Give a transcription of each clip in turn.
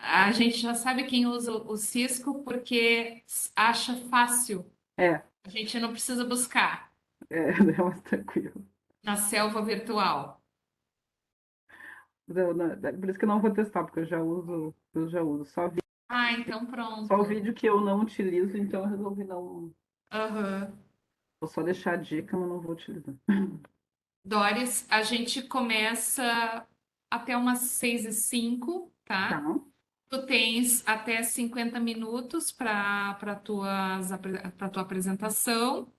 A gente já sabe quem usa o Cisco porque acha fácil. É, A gente não precisa buscar é mais tranquilo. na selva virtual. Por isso que eu não vou testar, porque eu já uso. Ah, então Só o pronto. vídeo que eu não utilizo, então eu resolvi não. Aham. Vou só deixar a dica, mas não vou utilizar. Doris, a gente começa até umas 6h05, Tá. tá? Tu tens até 50 minutos para tua apresentação.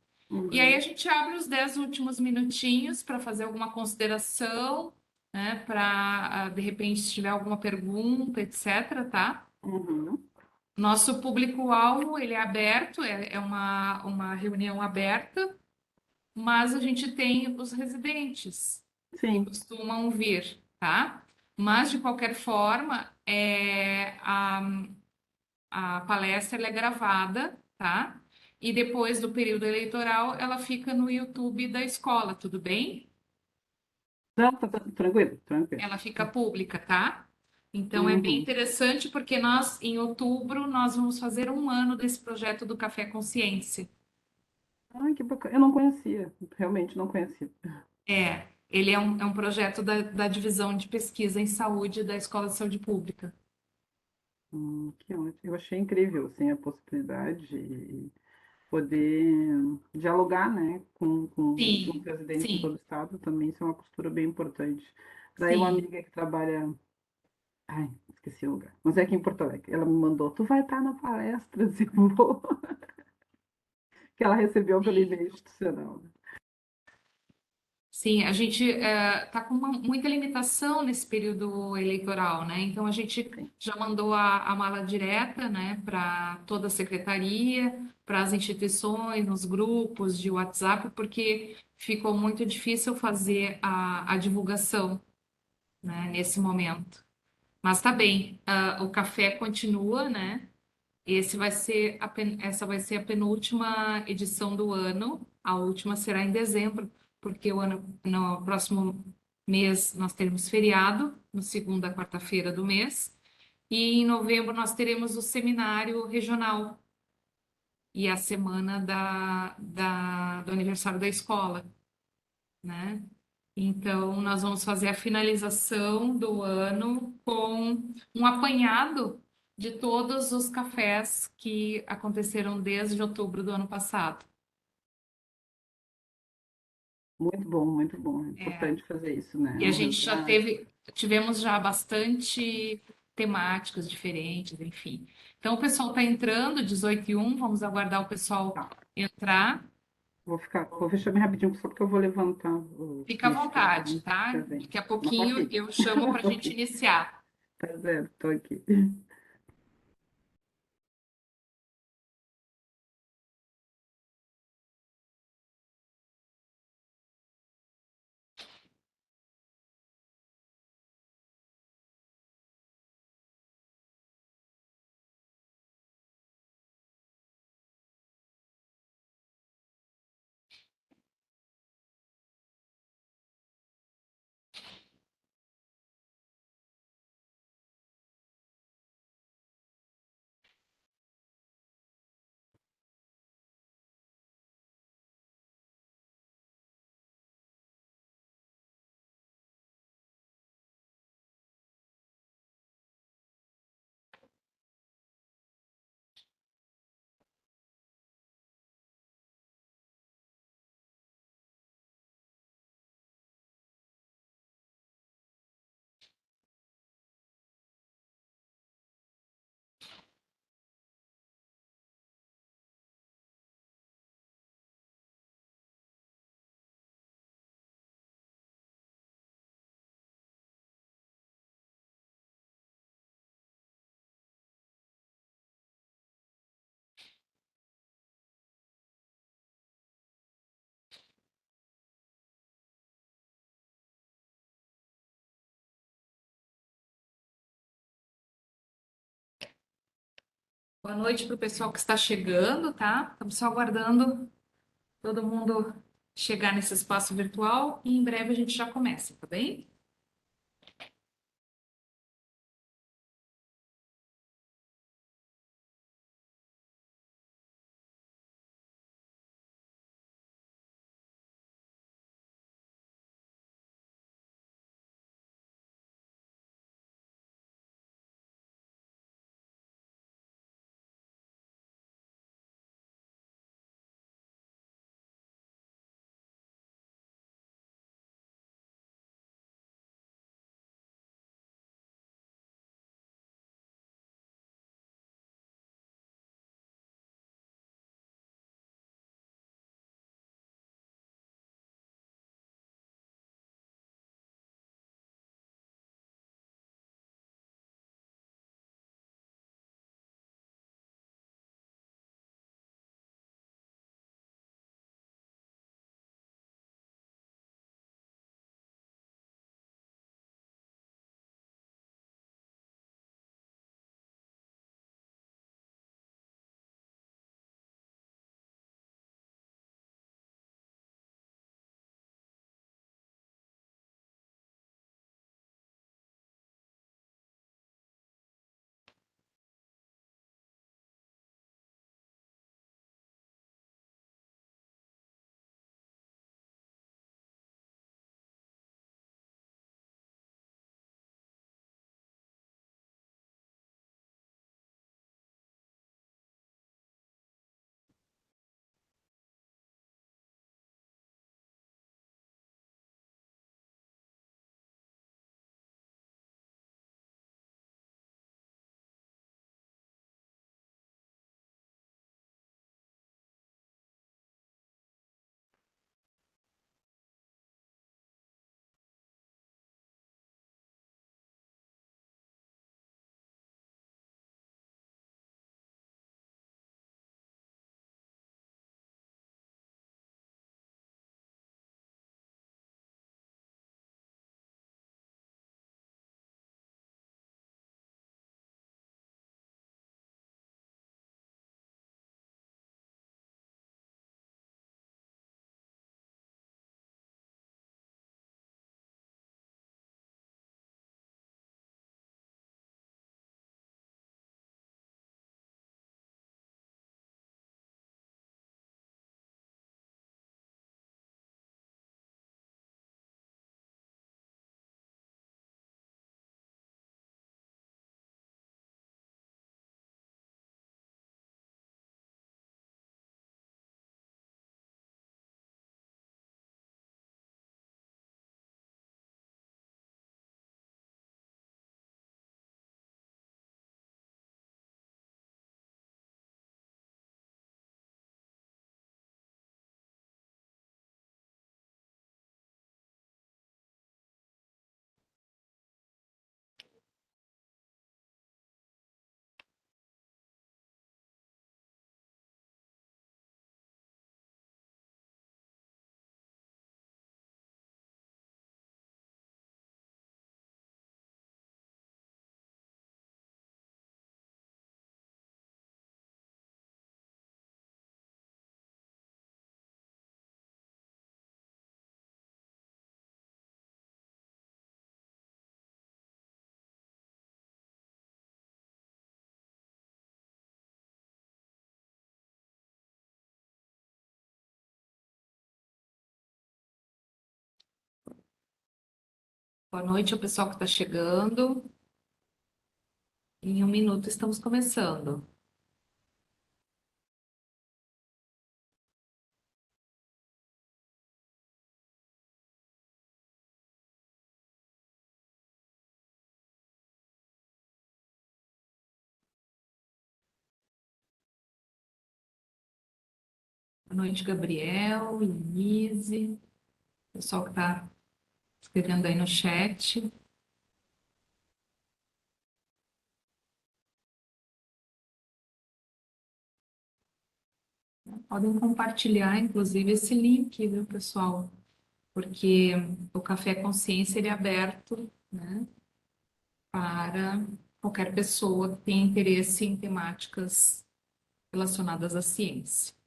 E aí a Uhum. gente abre os 10 últimos minutinhos para fazer alguma consideração, né? Para, de repente, se tiver alguma pergunta, etc., tá? Uhum. Nosso público-alvo, ele é aberto, é uma reunião aberta, mas a gente tem os residentes que Sim. costumam vir, tá? Mas, de qualquer forma, a palestra ela é gravada, tá? E depois do período eleitoral, ela fica no YouTube da escola, tudo bem? Não, tá tranquilo, tranquilo. Ela fica pública, tá? Então é bem Uhum. interessante porque nós, em outubro, nós vamos fazer um ano desse projeto do Café Consciência. Ai, que bacana. Eu não conhecia, realmente não conhecia. Ele é um projeto da Divisão de Pesquisa em Saúde da Escola de Saúde Pública. Que ótimo. Eu achei incrível, assim, a possibilidade de poder dialogar, né, com os Sim, residentes em todo sim, o estado também, isso é uma postura bem importante. Daí uma sim. amiga que trabalha, ai, esqueci o lugar, mas é aqui em Porto Alegre, ela me mandou, tu vai estar na palestra, eu vou, que ela recebeu pelo e-mail institucional. Né? Sim, a gente está com muita limitação nesse período eleitoral, né? Então a gente Sim. já mandou a mala direta, né, para toda a secretaria, para as instituições, nos grupos de WhatsApp, porque ficou muito difícil fazer a divulgação, né, nesse momento. Mas tá bem, o café continua, né? Essa vai ser a penúltima edição do ano. A última será em dezembro, porque no próximo mês nós teremos feriado, no segunda quarta-feira do mês. E em novembro nós teremos o seminário regional e a semana do aniversário da escola, né? Então, nós vamos fazer a finalização do ano com um apanhado de todos os cafés que aconteceram desde outubro do ano passado. Muito bom, é É, importante fazer isso, né, e é a um gente resgate. tivemos já bastante temáticas diferentes, enfim. Então, o pessoal está entrando, 18h01, vamos aguardar o pessoal Tá, entrar. vou fechar bem rapidinho, só porque eu vou levantar Fica à isso que eu vontade, tá? bem. Daqui a Mas tô pouquinho aqui, eu chamo para a tô gente aqui, iniciar. tá zero, tô aqui. Boa noite para o pessoal que está chegando, tá? Estamos só aguardando todo mundo chegar nesse espaço virtual e em breve a gente já começa, tá bem? Boa noite ao pessoal que está chegando. Em 1 minuto estamos começando. Boa noite, Gabriel, Inise, pessoal que está escrevendo aí no chat. Podem compartilhar, inclusive, esse link, viu, pessoal? Porque o Café Consciência ele é aberto, né, para qualquer pessoa que tenha interesse em temáticas relacionadas à ciência.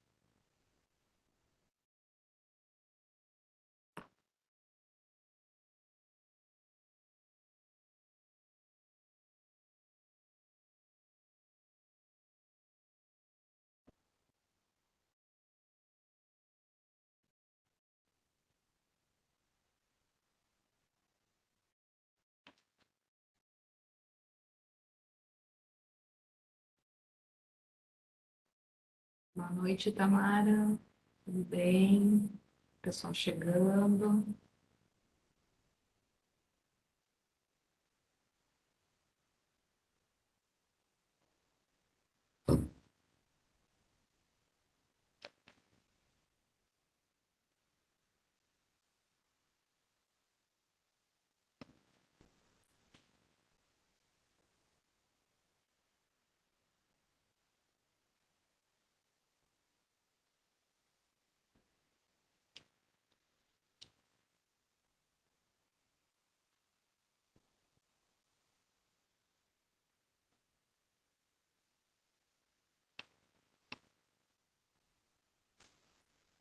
Boa noite, Tamara. Tudo bem? Pessoal chegando.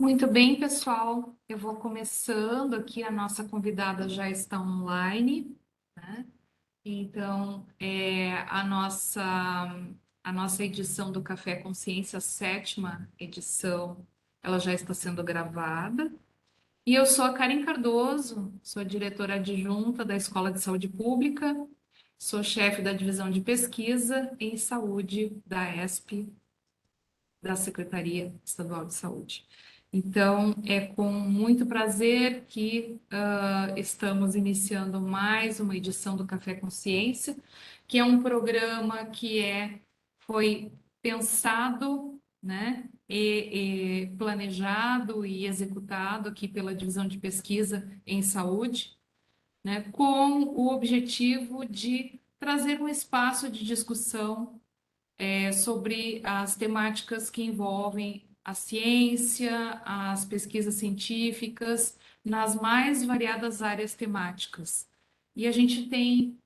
Muito bem, pessoal. Eu vou começando aqui. A nossa convidada já está online, né? Então, a nossa edição do Café Consciência, a sétima edição, ela já está sendo gravada. E eu sou a Karen Cardoso, sou diretora adjunta da Escola de Saúde Pública, sou chefe da divisão de pesquisa em saúde da ESP, da Secretaria Estadual de Saúde. Então, é com muito prazer que estamos iniciando mais uma edição do Café Consciência, que é um programa que foi pensado, né, e planejado e executado aqui pela Divisão de Pesquisa em Saúde, né, com o objetivo de trazer um espaço de discussão sobre as temáticas que envolvem a ciência, as pesquisas científicas, nas mais variadas áreas temáticas. E a gente tem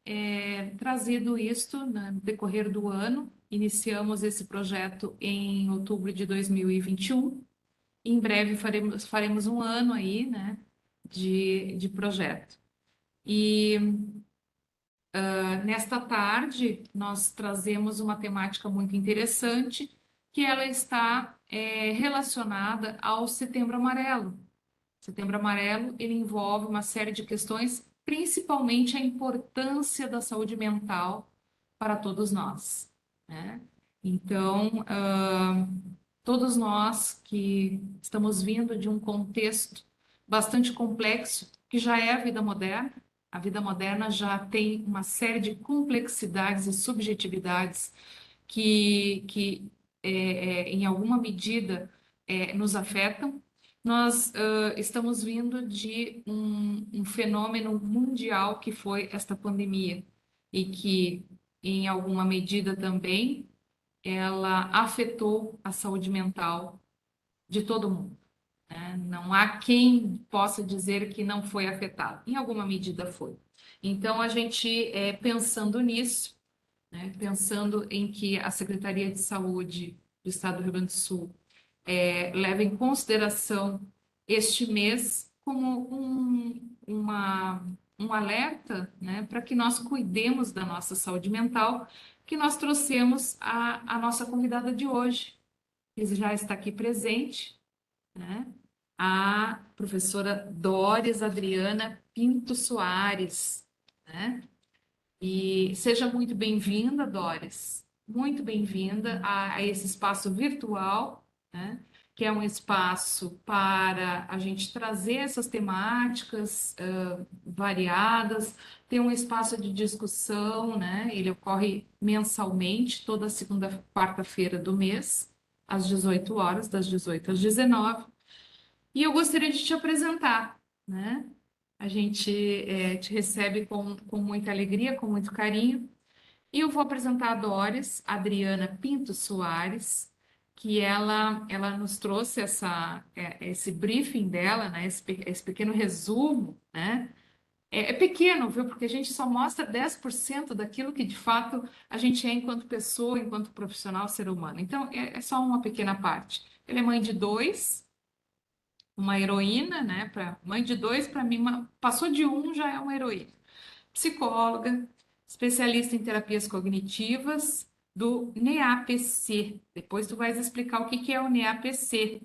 trazido isto, né, no decorrer do ano. Iniciamos esse projeto em outubro de 2021. Em breve faremos 1 ano aí, né, de projeto. E nesta tarde, nós trazemos uma temática muito interessante, que ela está relacionada ao Setembro Amarelo. Setembro Amarelo, ele envolve uma série de questões, principalmente a importância da saúde mental para todos nós, né? Então, todos nós que estamos vindo de um contexto bastante complexo, que já é a vida moderna já tem uma série de complexidades e subjetividades que em alguma medida, nos afetam. Nós estamos vindo de um fenômeno mundial que foi esta pandemia, e que, em alguma medida também, ela afetou a saúde mental de todo mundo, né? Não há quem possa dizer que não foi afetado. Em alguma medida foi. Então, a gente, pensando nisso, né, pensando em que a Secretaria de Saúde do Estado do Rio Grande do Sul leva em consideração este mês como um alerta, né, para que nós cuidemos da nossa saúde mental, que nós trouxemos a nossa convidada de hoje, que já está aqui presente, né, a professora Doris Adriana Pinto Soares. né? E seja muito bem-vinda, Doris, muito bem-vinda a esse espaço virtual, né? Que é um espaço para a gente trazer essas temáticas variadas, ter um espaço de discussão, né? Ele ocorre mensalmente, toda segunda quarta-feira do mês, às 18 horas, das 18 às 19. E eu gostaria de te apresentar, né? A gente te recebe com muita alegria, com muito carinho. E eu vou apresentar a Doris, Adriana Pinto Soares, que ela nos trouxe esse briefing dela, né? Esse pequeno resumo, né? É pequeno, viu? Porque a gente só mostra 10% daquilo que de fato a gente é enquanto pessoa, enquanto profissional, ser humano. Então, é só uma pequena parte. Ela é mãe de dois, uma heroína, né? Mãe de dois, para mim, passou de um, já é uma heroína. Psicóloga, especialista em terapias cognitivas do NEAPC. Depois tu vais explicar o que que é o NEAPC.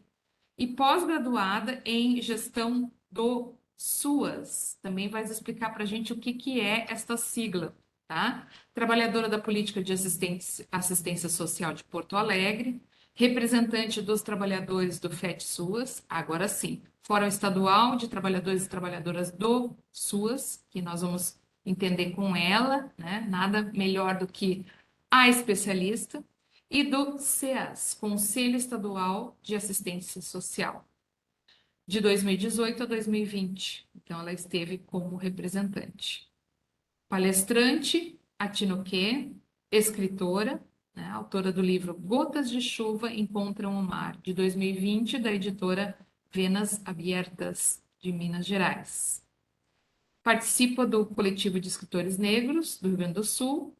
E pós-graduada em gestão do SUAS. Também vais explicar para a gente o que que é esta sigla, tá? Trabalhadora da Política de Assistência Social de Porto Alegre, representante dos trabalhadores do FET-SUAS, agora sim, Fórum Estadual de Trabalhadores e Trabalhadoras do SUAS, que nós vamos entender com ela, né? Nada melhor do que a especialista, e do CEAS, Conselho Estadual de Assistência Social, de 2018 a 2020. Então, ela esteve como representante. Palestrante, Atinoquê, escritora, né, autora do livro Gotas de Chuva Encontram o Mar, de 2020, da editora Venas Abertas, de Minas Gerais. Participa do coletivo de escritores negros do Rio Grande do Sul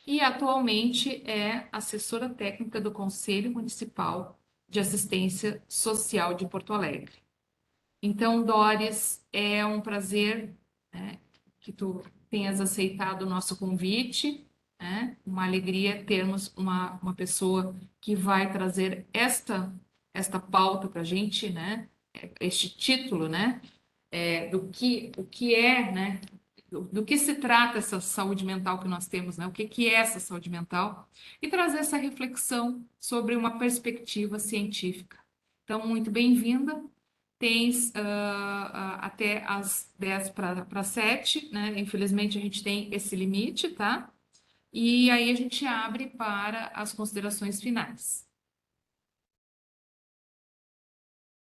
e atualmente é assessora técnica do Conselho Municipal de Assistência Social de Porto Alegre. Então, Doris, é um prazer, né, que tu tenhas aceitado o nosso convite, né? Uma alegria termos uma pessoa que vai trazer esta pauta para a gente, né? Este título, né? O que é, né? Do que se trata essa saúde mental que nós temos, né? O que que é essa saúde mental? E trazer essa reflexão sobre uma perspectiva científica. Então, muito bem-vinda. Tens até as 10 para 7, né? Infelizmente, a gente tem esse limite, tá? E aí a gente abre para as considerações finais.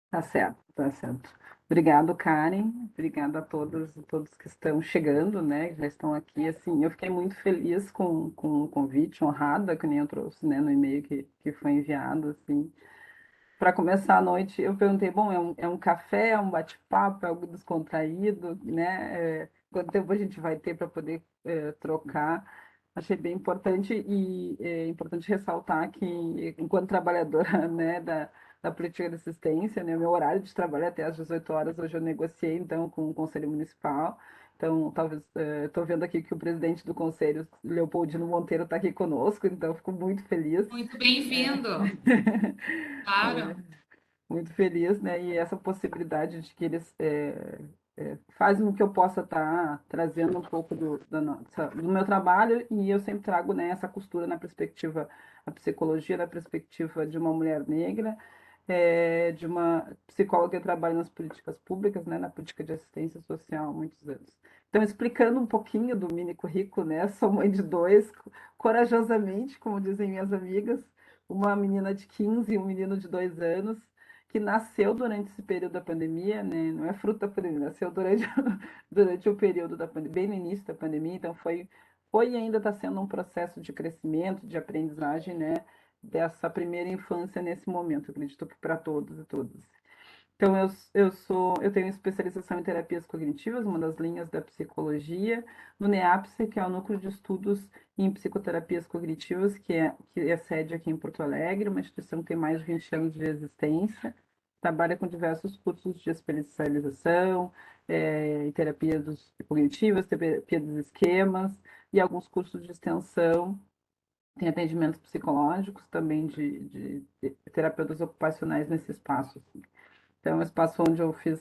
Tá certo, tá certo. Obrigado, Karen. Obrigada a todas e todos que estão chegando, né? Que já estão aqui. Assim, eu fiquei muito feliz com o convite, honrada, que nem eu trouxe, né, no e-mail que foi enviado, assim. Para começar a noite, eu perguntei, bom, é um café, é um bate-papo, é algo descontraído, né? Quanto tempo a gente vai ter para poder trocar? Achei bem importante e é importante ressaltar que, enquanto trabalhadora, né, da política de assistência, né, meu horário de trabalho é até às 18 horas, hoje eu negociei, então, com o Conselho Municipal. Então, talvez, estou vendo aqui que o presidente do Conselho, Leopoldino Monteiro, está aqui conosco, então, fico muito feliz. Muito bem-vindo, claro. Muito feliz, né? E essa possibilidade de que eles fazem com que eu possa estar trazendo um pouco do meu trabalho, e eu sempre trago, né, essa costura na perspectiva, a psicologia na perspectiva de uma mulher negra, de uma psicóloga que trabalha nas políticas públicas, né, na política de assistência social há muitos anos. Então, explicando um pouquinho do mini currículo, né? Sou mãe de dois, corajosamente, como dizem minhas amigas, uma menina de 15 e um menino de 2 anos, que nasceu durante esse período da pandemia, né? Não é fruto da pandemia, nasceu durante, durante o período da pandemia, bem no início da pandemia, então foi e ainda está sendo um processo de crescimento, de aprendizagem, né? Dessa primeira infância nesse momento, acredito que para todos e todas. Então, eu tenho especialização em terapias cognitivas, uma das linhas da psicologia, no NEAPSE, que é o Núcleo de Estudos em Psicoterapias Cognitivas, que é sede aqui em Porto Alegre, uma instituição que tem mais de 20 anos de existência, trabalha com diversos cursos de especialização, em cognitivas, terapia dos esquemas, e alguns cursos de extensão, tem atendimentos psicológicos também de terapeutas ocupacionais nesse espaço. Então, é um espaço onde eu fiz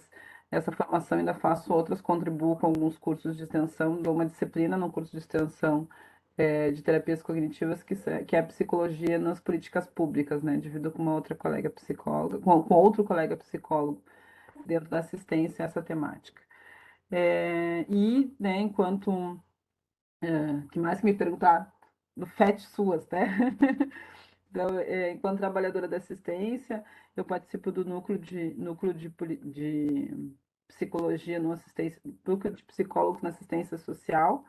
essa formação, ainda faço outras, contribuo com alguns cursos de extensão, dou uma disciplina no curso de extensão de terapias cognitivas, que é a psicologia nas políticas públicas, né? Divido com uma outra colega psicóloga, com outro colega psicólogo dentro da assistência a essa temática. E, né, enquanto, que mais que me perguntar? Do FET SUAS, né? Então, enquanto trabalhadora da assistência, eu participo do núcleo de psicologia no assistência, núcleo de psicólogos na assistência social.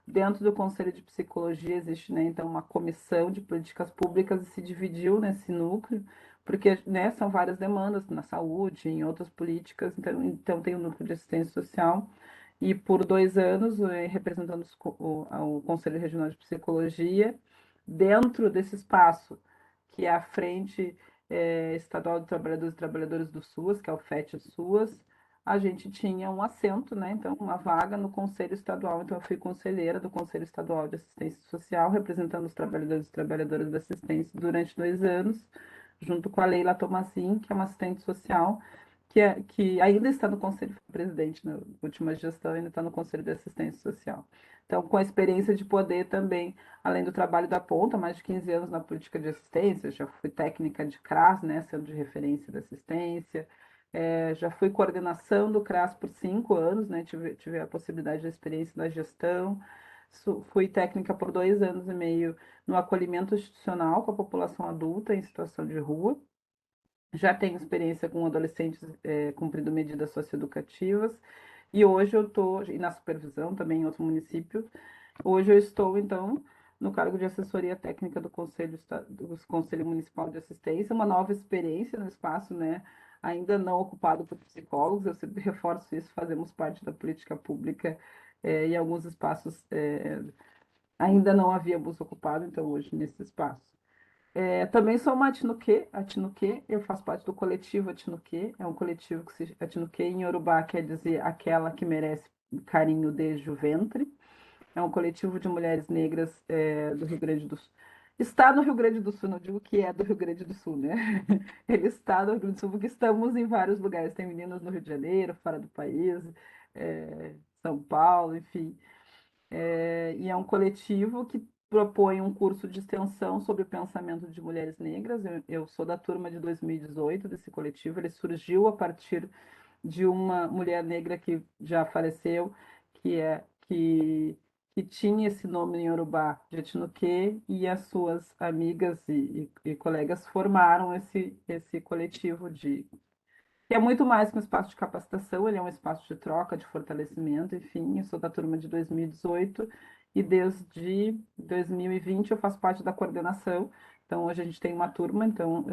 Dentro do Conselho de Psicologia existe, né, então, uma comissão de políticas públicas e se dividiu nesse núcleo, porque, né, são várias demandas na saúde, em outras políticas, então tem o núcleo de assistência social. E por 2 anos, representando o Conselho Regional de Psicologia, dentro desse espaço, que é a Frente Estadual de Trabalhadores e Trabalhadoras do SUAS, que é o FET-SUAS, a gente tinha um assento, né? Então, uma vaga no Conselho Estadual. Então, eu fui conselheira do Conselho Estadual de Assistência Social, representando os trabalhadores e trabalhadoras da assistência durante 2 anos, junto com a Leila Tomazin, que é uma assistente social, que ainda está no Conselho, foi presidente na última gestão, ainda está no Conselho de Assistência Social. Então, com a experiência de poder também, além do trabalho da ponta, mais de 15 anos na política de assistência, já fui técnica de CRAS, né, centro de referência da assistência, já fui coordenação do CRAS por 5 anos, né, tive a possibilidade de experiência na gestão, fui técnica por 2 anos e meio no acolhimento institucional com a população adulta em situação de rua, já tenho experiência com adolescentes cumprindo medidas socioeducativas, e hoje eu estou, e na supervisão também em outro município, hoje eu estou, então, no cargo de assessoria técnica do Conselho Municipal de Assistência, uma nova experiência no espaço, né, ainda não ocupado por psicólogos, eu sempre reforço isso, fazemos parte da política pública em alguns espaços ainda não havíamos ocupado, então hoje nesse espaço. Também sou uma Atinuquê, eu faço parte do coletivo Atinuquê, é um coletivo que Atinuquê em Yorubá quer dizer aquela que merece carinho desde o ventre. É um coletivo de mulheres negras do Rio Grande do Sul. Está no Rio Grande do Sul, não digo que é do Rio Grande do Sul, né? Ele está no Rio Grande do Sul porque estamos em vários lugares. Tem meninas no Rio de Janeiro, fora do país, São Paulo, enfim. E é um coletivo que propõe um curso de extensão sobre o pensamento de mulheres negras. Eu sou da turma de 2018 desse coletivo. Ele surgiu a partir de uma mulher negra que já faleceu, que tinha esse nome em Yorubá, de Atinuquê, e as suas amigas e colegas formaram esse coletivo que é muito mais que um espaço de capacitação, ele é um espaço de troca, de fortalecimento, enfim, eu sou da turma de 2018 e desde 2020 eu faço parte da coordenação. Então, hoje a gente tem uma turma, então,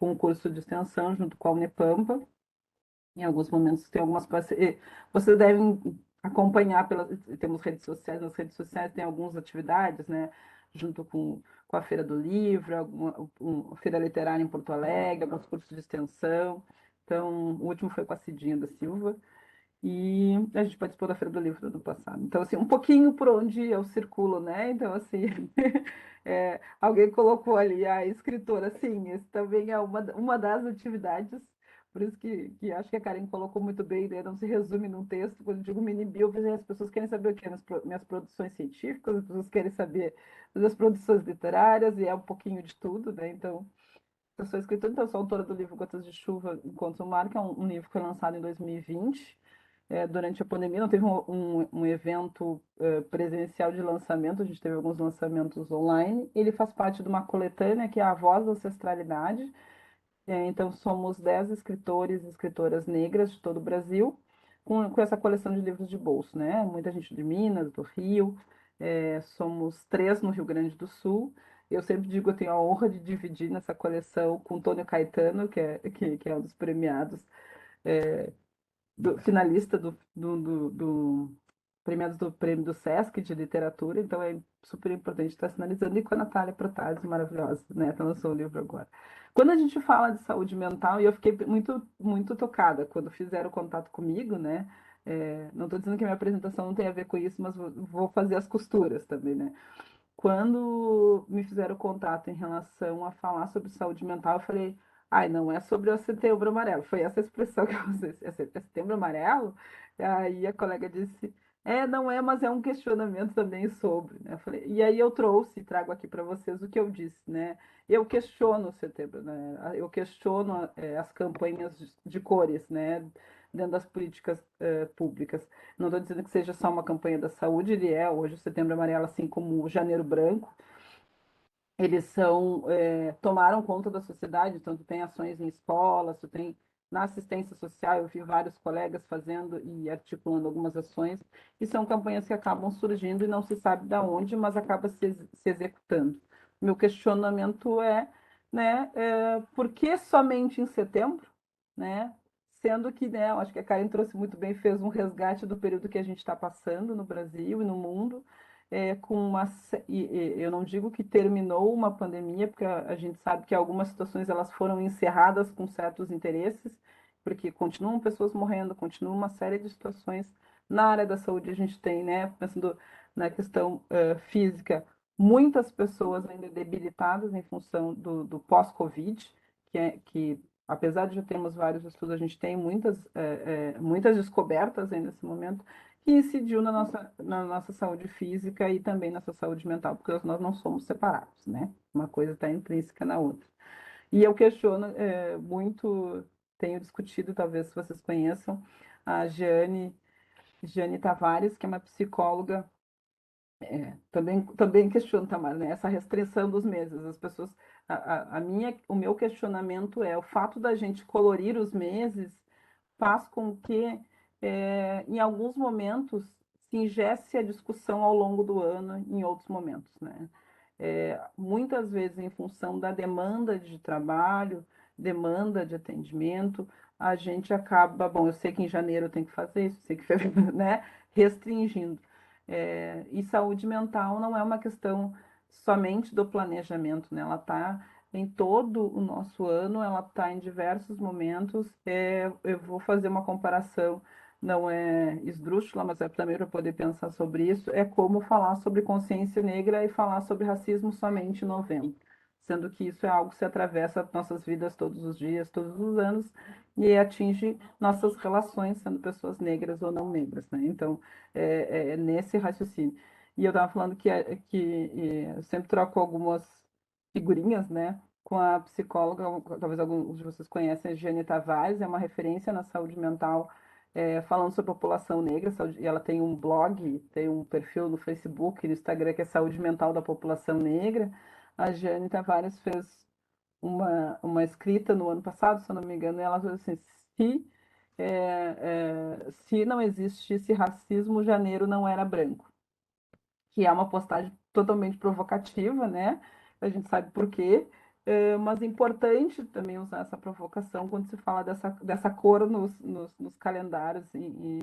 com um curso de extensão junto com a Unipampa. Em alguns momentos tem algumas parcerias. Vocês devem acompanhar temos redes sociais, nas redes sociais tem algumas atividades, né? Junto com a Feira do Livro, a Feira Literária em Porto Alegre, alguns cursos de extensão. Então, o último foi com a Cidinha da Silva, e a gente participou da Feira do Livro do ano passado. Então, assim, um pouquinho por onde eu circulo, né? Então, assim, alguém colocou ali a escritora, sim, esse também é uma das atividades, por isso que acho que a Karen colocou muito bem, né? Não se resume num texto. Quando eu digo mini bio, as pessoas querem saber o quê? Minhas produções científicas, as pessoas querem saber das produções literárias, e é um pouquinho de tudo, né? Então, eu sou escritora, então eu sou autora do livro Gotas de Chuva Enquanto o Mar, que é um livro que foi lançado em 2020, durante a pandemia. Não teve um evento presencial de lançamento, a gente teve alguns lançamentos online. Ele faz parte de uma coletânea que é A Voz da Ancestralidade. Então, somos 10 escritores e escritoras negras de todo o Brasil, com essa coleção de livros de bolso, né? Muita gente de Minas, do Rio, somos 3 no Rio Grande do Sul. Eu sempre digo, eu tenho a honra de dividir nessa coleção com Tônio Caetano, que é um dos premiados, finalista do premiados do Prêmio do Sesc de Literatura, então é super importante estar sinalizando, e com a Natália Protásio, maravilhosa, né? Ela lançou o livro agora. Quando a gente fala de saúde mental, e eu fiquei muito, muito tocada quando fizeram contato comigo, né? Não estou dizendo que a minha apresentação não tem a ver com isso, mas vou fazer as costuras também, né? Quando me fizeram contato em relação a falar sobre saúde mental, eu falei, Ai, não é sobre o Setembro Amarelo. Foi essa expressão que você... É Setembro Amarelo? Aí a colega disse, não é, mas é um questionamento também sobre, né? Eu falei, e aí eu trouxe, trago aqui para vocês o que eu disse, né? Eu questiono o setembro, né? Eu questiono as campanhas de cores, né? Dentro das políticas públicas. Não estou dizendo que seja só uma campanha da saúde, ele é hoje o Setembro Amarelo, assim como o Janeiro Branco, eles tomaram conta da sociedade, então tu tem ações em escolas, tu tem na assistência social, eu vi vários colegas fazendo e articulando algumas ações, e são campanhas que acabam surgindo e não se sabe de onde, mas acaba se executando. Meu questionamento né, por que somente em setembro, né? Sendo que, né, eu acho que a Karen trouxe muito bem, fez um resgate do período que a gente está passando no Brasil e no mundo, com eu não digo que terminou uma pandemia, porque a gente sabe que algumas situações elas foram encerradas com certos interesses, porque continuam pessoas morrendo, continua uma série de situações na área da saúde. A gente tem, né, pensando na questão física, muitas pessoas ainda debilitadas em função do pós-Covid, que apesar de já termos vários estudos, a gente tem muitas descobertas aí nesse momento, que incidiu na nossa saúde física e também na nossa saúde mental, porque nós não somos separados, né? Uma coisa está intrínseca na outra. E eu questiono muito, tenho discutido, talvez vocês conheçam, a Jane Tavares, que é uma psicóloga, também questiono, Tamara, né? Essa restrição dos meses. As pessoas, o meu questionamento é o fato da gente colorir os meses faz com que, em alguns momentos, se ingesse a discussão ao longo do ano, em outros momentos, né? Muitas vezes, em função da demanda de trabalho, demanda de atendimento, a gente acaba, bom, eu sei que em janeiro eu tenho que fazer isso, sei que em fevereiro, né? Restringindo. E saúde mental não é uma questão somente do planejamento, né? Ela está em todo o nosso ano, ela está em diversos momentos. Eu vou fazer uma comparação, não é esdrúxula, mas é também para poder pensar sobre isso. É como falar sobre consciência negra e falar sobre racismo somente em novembro, sendo que isso é algo que se atravessa nossas vidas todos os dias, todos os anos, e atinge nossas relações, sendo pessoas negras ou não negras, né? Então, nesse raciocínio. E eu estava falando que eu sempre troco algumas figurinhas, né, com a psicóloga, talvez alguns de vocês conhecem, a Jane Tavares, é uma referência na saúde mental, falando sobre a população negra, e ela tem um blog, tem um perfil no Facebook e no Instagram que é Saúde Mental da População Negra. A Jane Tavares fez uma escrita no ano passado, se eu não me engano, e ela falou assim, se não existisse racismo, janeiro não era branco, que é uma postagem totalmente provocativa, né? A gente sabe por quê, mas é importante também usar essa provocação quando se fala dessa cor nos calendários em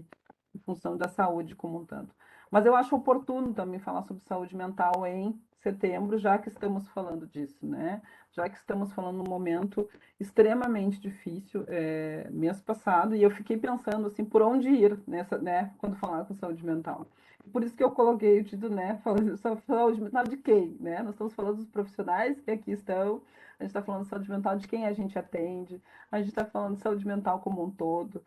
função da saúde como um tanto. Mas eu acho oportuno também falar sobre saúde mental em setembro, já que estamos falando disso, né? Já que estamos falando num momento extremamente difícil, mês passado, e eu fiquei pensando assim, por onde ir nessa, né, quando falar com saúde mental. Por isso que eu coloquei o título, né, falando saúde mental de quem, né? Nós estamos falando dos profissionais que aqui estão, a gente está falando de saúde mental de quem a gente atende, a gente está falando de saúde mental como um todo,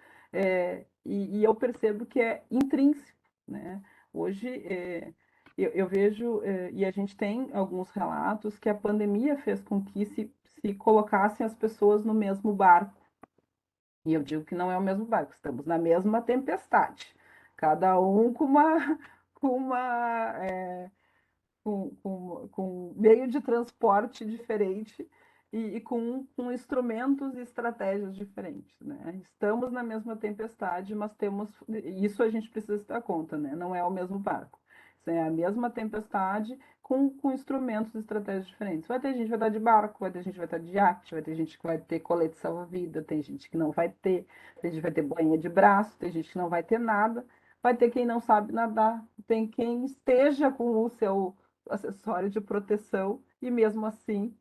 e eu percebo que é intrínseco, né? Hoje, eu vejo, e a gente tem alguns relatos, que a pandemia fez com que se colocassem as pessoas no mesmo barco. E eu digo que não é o mesmo barco, estamos na mesma tempestade, cada um com uma, com meio de transporte diferente e com instrumentos e estratégias diferentes, né? Estamos na mesma tempestade, mas temos isso a gente precisa se dar conta, né? Não é o mesmo barco. Isso é a mesma tempestade com instrumentos e estratégias diferentes. Vai ter gente que vai estar de barco, vai ter gente que vai estar de iate, vai ter gente que vai ter colete salva-vida, tem gente que não vai ter, tem gente que vai ter boinha de braço, tem gente que não vai ter nada, vai ter quem não sabe nadar, tem quem esteja com o seu acessório de proteção e mesmo assim,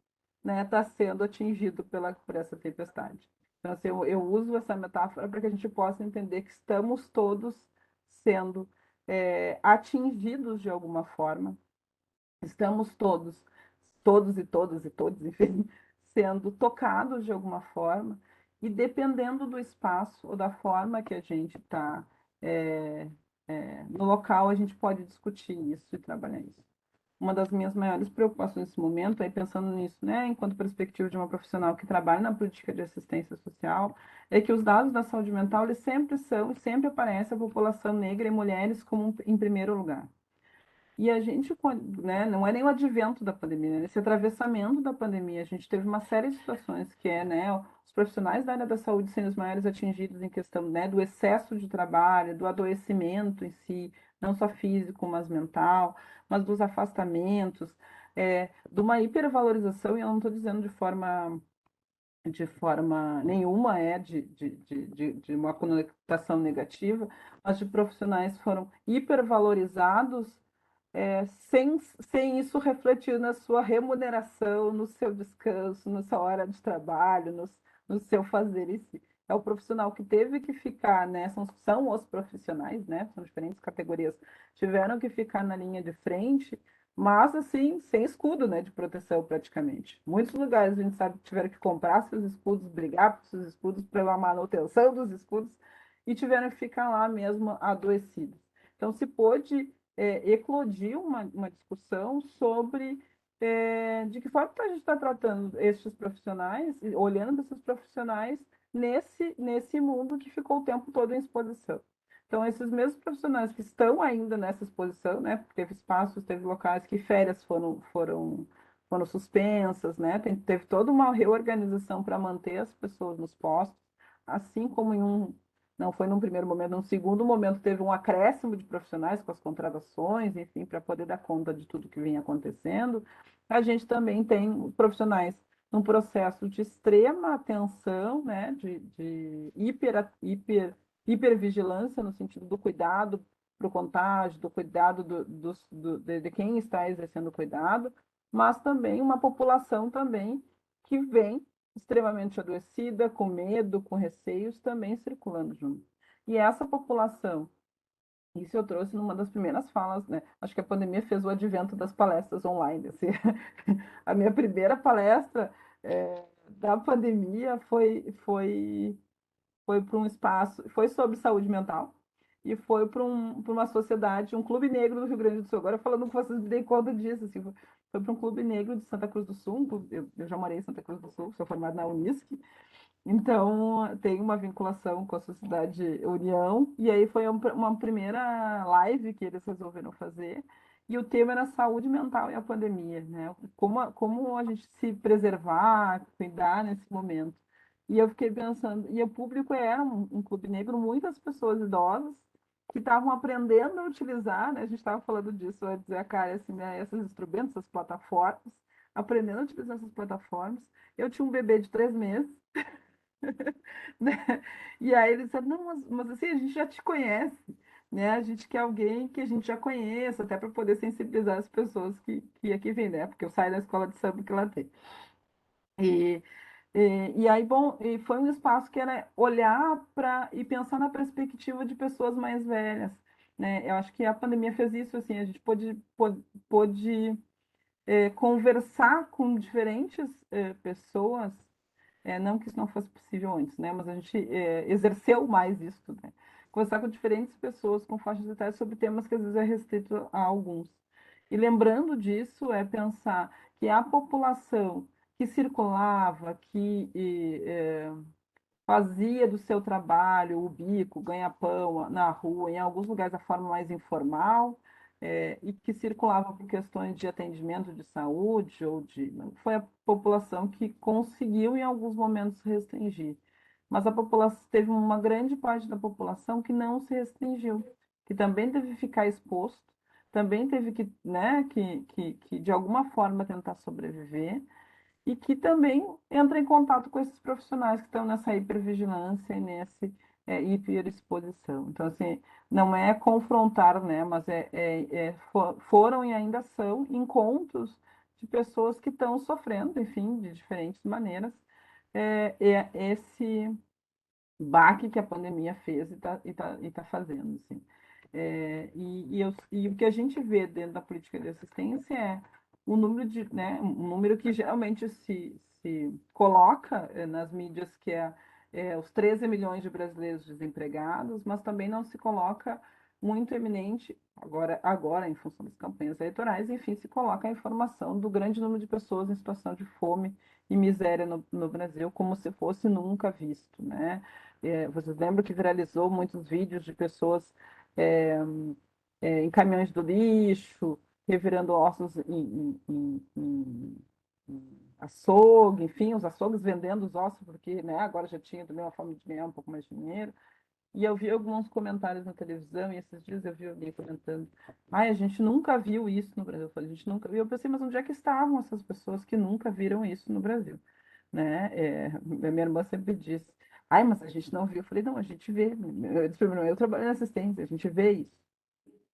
né, está sendo atingido por essa tempestade. Então, assim, eu uso essa metáfora para que a gente possa entender que estamos todos sendo atingidos de alguma forma, estamos todos e todas e todos, enfim, sendo tocados de alguma forma, e dependendo do espaço ou da forma que a gente está no local, a gente pode discutir isso e trabalhar isso. Uma das minhas maiores preocupações nesse momento, aí pensando nisso, né, enquanto perspectiva de uma profissional que trabalha na política de assistência social, é que os dados da saúde mental, eles sempre são e sempre aparece a população negra e mulheres como em primeiro lugar. E a gente, né, não é nem o advento da pandemia, né, esse atravessamento da pandemia, a gente teve uma série de situações que é, né, os profissionais da área da saúde sendo os maiores atingidos em questão, né, do excesso de trabalho, do adoecimento em si, não só físico, mas mental, mas dos afastamentos, de uma hipervalorização, e eu não estou dizendo de forma nenhuma de uma conotação negativa, mas de profissionais foram hipervalorizados sem isso refletir na sua remuneração, no seu descanso, na sua hora de trabalho, no seu fazer em si. É o profissional que teve que ficar, né? São os profissionais, né? São diferentes categorias, tiveram que ficar na linha de frente, mas assim, sem escudo, né? De proteção praticamente. Muitos lugares a gente sabe que tiveram que comprar seus escudos, brigar por seus escudos, pela manutenção dos escudos, e tiveram que ficar lá mesmo adoecidos. Então, se pôde eclodiu uma discussão sobre de que forma que a gente está tratando esses profissionais, olhando esses profissionais nesse mundo que ficou o tempo todo em exposição. Então, esses mesmos profissionais que estão ainda nessa exposição, né, porque teve espaços, teve locais que férias foram suspensas, né, teve toda uma reorganização para manter as pessoas nos postos, assim como não foi num primeiro momento, num segundo momento teve um acréscimo de profissionais com as contratações, enfim, para poder dar conta de tudo que vinha acontecendo. A gente também tem profissionais num processo de extrema atenção, né, de hipervigilância, no sentido do cuidado para o contágio, do cuidado de quem está exercendo o cuidado, mas também uma população também que vem extremamente adoecida, com medo, com receios, também circulando junto. E essa população, isso eu trouxe numa das primeiras falas, né? Acho que a pandemia fez o advento das palestras online. Assim. A minha primeira palestra da pandemia foi para um espaço, foi sobre saúde mental e foi para uma sociedade, um clube negro do Rio Grande do Sul. Agora falando com vocês, me dei conta disso, assim, foi para um clube negro de Santa Cruz do Sul, eu já morei em Santa Cruz do Sul, sou formada na Unisc, então tem uma vinculação com a Sociedade União, e aí foi uma primeira live que eles resolveram fazer, e o tema era saúde mental e a pandemia, né? Como a gente se preservar, cuidar nesse momento. E eu fiquei pensando, e o público era um clube negro, muitas pessoas idosas que estavam aprendendo a utilizar, né? A gente estava falando disso, a dizer, cara, assim, né? Esses instrumentos, essas plataformas, aprendendo a utilizar essas plataformas. Eu tinha um bebê de 3 meses, né? E aí ele disse, não, mas assim, a gente já te conhece, né? A gente quer alguém que a gente já conheça, até para poder sensibilizar as pessoas que aqui vêm, né? Porque eu saio da escola de samba que lá tem. E, e aí, bom, e foi um espaço que era olhar para e pensar na perspectiva de pessoas mais velhas, né? Eu acho que a pandemia fez isso, assim, a gente pôde conversar com diferentes pessoas, não que isso não fosse possível antes, né? Mas a gente exerceu mais isso, né? Conversar com diferentes pessoas com faixas etárias sobre temas que às vezes é restrito a alguns. E lembrando disso, é pensar que a população que circulava, fazia do seu trabalho o bico, ganha-pão na rua, em alguns lugares da forma mais informal, e que circulava por questões de atendimento de saúde foi a população que conseguiu em alguns momentos restringir. Mas a população teve uma grande parte da população que não se restringiu, que também teve que ficar exposto, também teve que, né, que de alguma forma tentar sobreviver e que também entra em contato com esses profissionais que estão nessa hipervigilância e nesse hiperexposição. Então, assim, não é confrontar, né, mas foram e ainda são encontros de pessoas que estão sofrendo, enfim, de diferentes maneiras, esse baque que a pandemia fez e tá fazendo, assim. E o que a gente vê dentro da política de assistência é um número que geralmente se coloca nas mídias que os 13 milhões de brasileiros desempregados, mas também não se coloca muito eminente, agora em função das campanhas eleitorais, enfim, se coloca a informação do grande número de pessoas em situação de fome e miséria no Brasil, como se fosse nunca visto, né? Vocês lembram que viralizou muitos vídeos de pessoas é, em caminhões do lixo, revirando ossos em açougue, enfim, os açougues vendendo os ossos, porque, né, agora já tinha também uma forma de ganhar um pouco mais de dinheiro. E eu vi alguns comentários na televisão, e esses dias eu vi alguém comentando: ai, a gente nunca viu isso no Brasil. Eu falei: a gente nunca viu. Eu pensei: mas onde é que estavam essas pessoas que nunca viram isso no Brasil? Né? Minha irmã sempre disse: ai, mas a gente não viu. Eu falei: não, a gente vê. Eu disse: eu trabalho na assistência, a gente vê isso.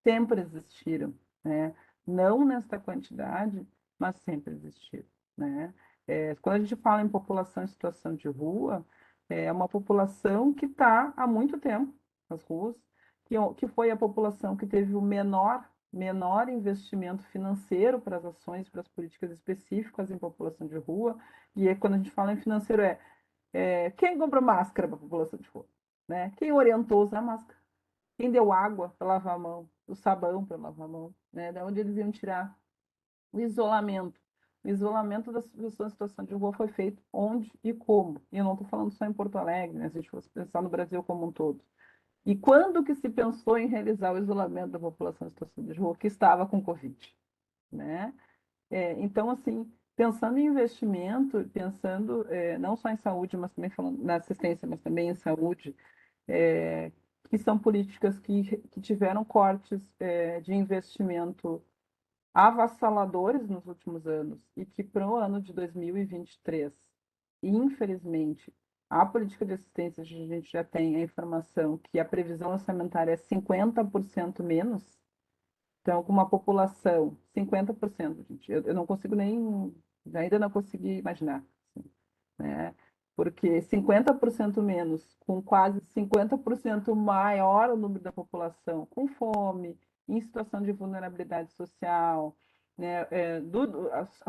Sempre existiram, né? Não nesta quantidade, mas sempre existiram, né? Quando a gente fala em população em situação de rua, é uma população que está há muito tempo nas ruas, que foi a população que teve o menor investimento financeiro para as ações, para as políticas específicas em população de rua. E quando a gente fala em financeiro, quem comprou máscara para a população de rua, né? Quem orientou a usar máscara? Quem deu água para lavar a mão, o sabão para lavar a mão, né? Da onde eles iam tirar o isolamento. O isolamento das pessoas em situação de rua foi feito onde e como. E eu não estou falando só em Porto Alegre, né? Se a gente fosse pensar no Brasil como um todo. E quando que se pensou em realizar o isolamento da população em situação de rua que estava com Covid, né? Então, assim, pensando em investimento, pensando não só em saúde, mas também falando na assistência, mas também em saúde, é, que são políticas que tiveram cortes de investimento avassaladores nos últimos anos e que para o ano de 2023, infelizmente, a política de assistência, a gente já tem a informação que a previsão orçamentária é 50% menos, então, com uma população, 50%, gente, eu não consigo nem, ainda não consegui imaginar, assim, né? Porque 50% menos, com quase 50% maior o número da população com fome, em situação de vulnerabilidade social, né?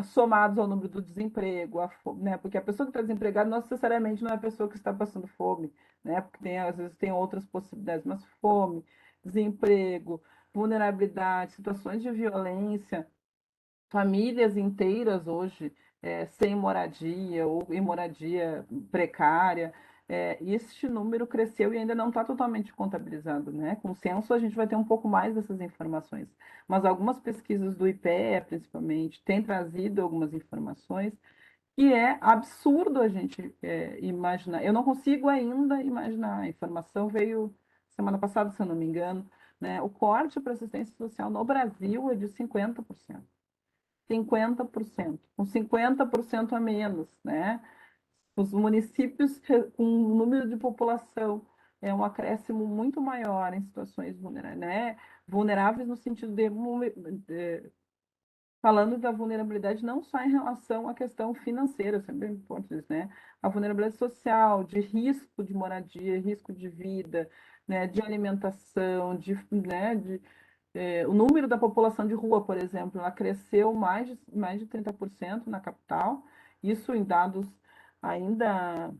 Somados ao número do desemprego, né? Porque a pessoa que está desempregada não necessariamente não é a pessoa que está passando fome, né? Porque às vezes tem outras possibilidades, mas fome, desemprego, vulnerabilidade, situações de violência, famílias inteiras hoje sem moradia ou em moradia precária. Este número cresceu e ainda não está totalmente contabilizado, né? Com o censo a gente vai ter um pouco mais dessas informações, mas algumas pesquisas do IPEA, principalmente, têm trazido algumas informações que é absurdo a gente imaginar. Eu não consigo ainda imaginar. A informação veio semana passada, se eu não me engano, né? O corte para assistência social no Brasil é de 50%. 50%, com 50% a menos, né? Os municípios com um número de população é um acréscimo muito maior em situações vulneráveis, né? Vulneráveis no sentido de falando da vulnerabilidade não só em relação à questão financeira, sempre é importante isso, né? A vulnerabilidade social, de risco de moradia, risco de vida, né? De alimentação, o número da população de rua, por exemplo, ela cresceu mais de 30% na capital, isso em dados ainda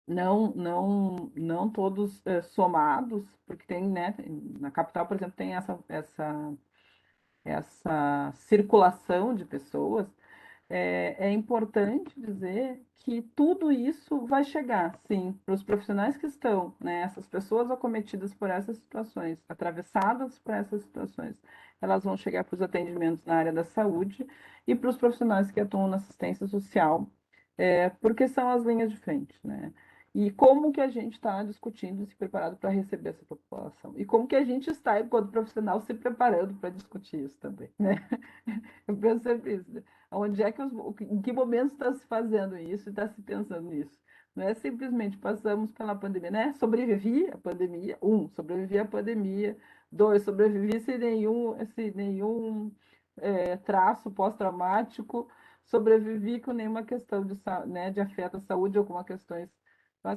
não todos somados, porque tem, né, na capital, por exemplo, tem essa circulação de pessoas. É importante dizer que tudo isso vai chegar, sim, para os profissionais que estão, né, essas pessoas acometidas por essas situações, atravessadas por essas situações, elas vão chegar para os atendimentos na área da saúde e para os profissionais que atuam na assistência social, porque são as linhas de frente, né? E como que a gente está discutindo e se preparado para receber essa população? E como que a gente está, enquanto profissional, se preparando para discutir isso também, né? Eu penso sempre isso, né? Onde é que em que momento está se fazendo isso e está se pensando nisso? Não é simplesmente passamos pela pandemia, né? Sobrevivi à pandemia, sobrevivi à pandemia, dois, sobrevivi sem nenhum traço pós-traumático, sobrevivi com nenhuma questão né, de afeto à saúde ou com questões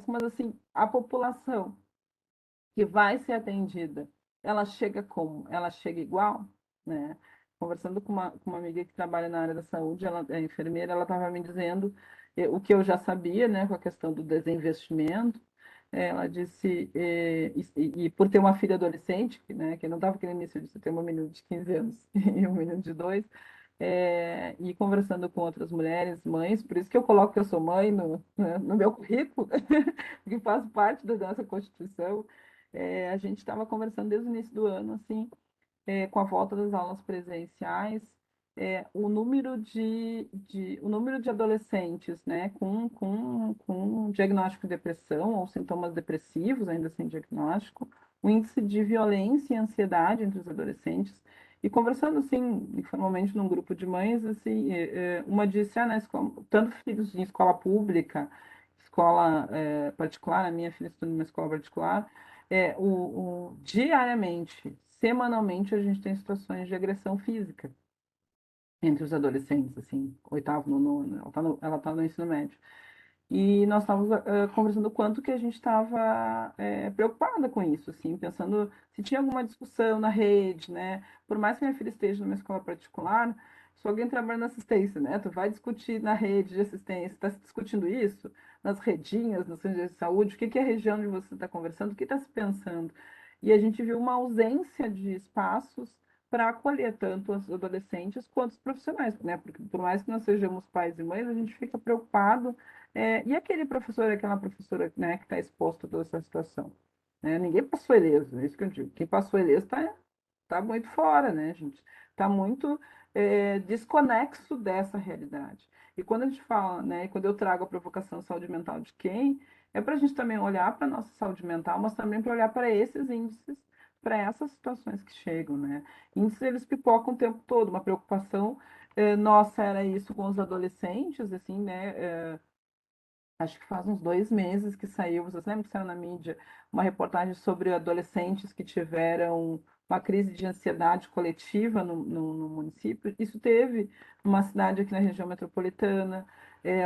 mas assim, a população que vai ser atendida, ela chega como? Ela chega igual, né? conversando com uma amiga que trabalha na área da saúde, ela é enfermeira, ela estava me dizendo o que eu já sabia, né, com a questão do desinvestimento. Ela disse, e por ter uma filha adolescente, né, que não estava aquele início de ter uma menina de 15 anos e um menino de 2, e conversando com outras mulheres, mães, por isso que eu coloco que eu sou mãe no meu currículo, que faz parte da nossa Constituição. A gente estava conversando desde o início do ano, assim, com a volta das aulas presenciais, o número de adolescentes, né, com diagnóstico de depressão ou sintomas depressivos, ainda sem diagnóstico, o índice de violência e ansiedade entre os adolescentes. E conversando, assim, informalmente num grupo de mães, assim, uma disse, na escola, tanto filhos em escola pública, escola particular, a minha filha estuda numa escola particular, diariamente, semanalmente, a gente tem situações de agressão física entre os adolescentes, assim, oitavo, nono, ela tá no ensino médio. E nós estávamos conversando o quanto que a gente estava preocupada com isso, assim, pensando se tinha alguma discussão na rede, né? Por mais que minha filha esteja numa escola particular, se alguém trabalha na assistência, né? Tu vai discutir na rede de assistência, está se discutindo isso nas redinhas, nos centros de saúde, o que que é a região onde você está conversando, o que está se pensando? E a gente viu uma ausência de espaços para acolher tanto os adolescentes quanto os profissionais, né? Porque por mais que nós sejamos pais e mães, a gente fica preocupado e aquele professor, aquela professora, né, que está exposto a toda essa situação? Né? Ninguém passou ileso, é isso que eu digo. Quem passou ileso tá muito fora, né, gente? Está muito desconexo dessa realidade. E quando a gente fala, né, quando eu trago a provocação saúde mental de quem, é para a gente também olhar para a nossa saúde mental, mas também para olhar para esses índices, para essas situações que chegam, né? Índices, eles pipocam o tempo todo, uma preocupação nossa era isso com os adolescentes, assim, né? Acho que faz uns 2 meses que saiu, vocês lembram que saiu na mídia uma reportagem sobre adolescentes que tiveram uma crise de ansiedade coletiva no município? Isso teve numa cidade aqui na região metropolitana,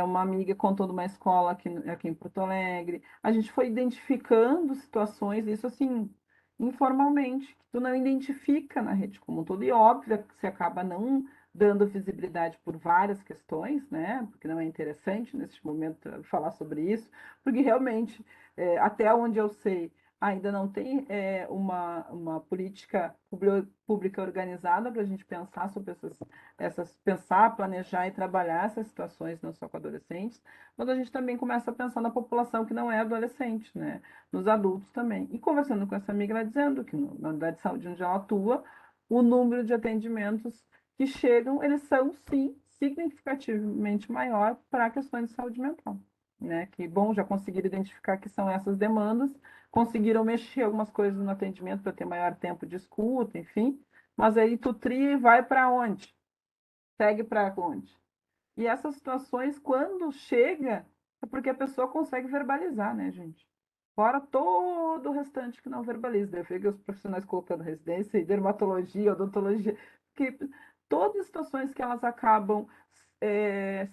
uma amiga contou de uma escola aqui em Porto Alegre. A gente foi identificando situações, isso assim, informalmente, que tu não identifica na rede como um todo, e óbvio que você acaba não dando visibilidade por várias questões, né? Porque não é interessante nesse momento falar sobre isso, porque realmente, até onde eu sei, ainda não tem uma política pública organizada para a gente pensar sobre pensar, planejar e trabalhar essas situações, não só com adolescentes, mas a gente também começa a pensar na população que não é adolescente, né? Nos adultos também. E conversando com essa amiga, ela dizendo que na unidade de saúde onde ela atua, o número de atendimentos que chegam, eles são, sim, significativamente maior para questões de saúde mental. Né? Que, bom, já conseguiram identificar que são essas demandas, conseguiram mexer algumas coisas no atendimento para ter maior tempo de escuta, enfim, mas aí tu tria e vai para onde? Segue para onde? E essas situações, quando chega, é porque a pessoa consegue verbalizar, né, gente? Fora todo o restante que não verbaliza. Eu vejo os profissionais colocando residência, dermatologia, odontologia, que todas as situações que elas acabam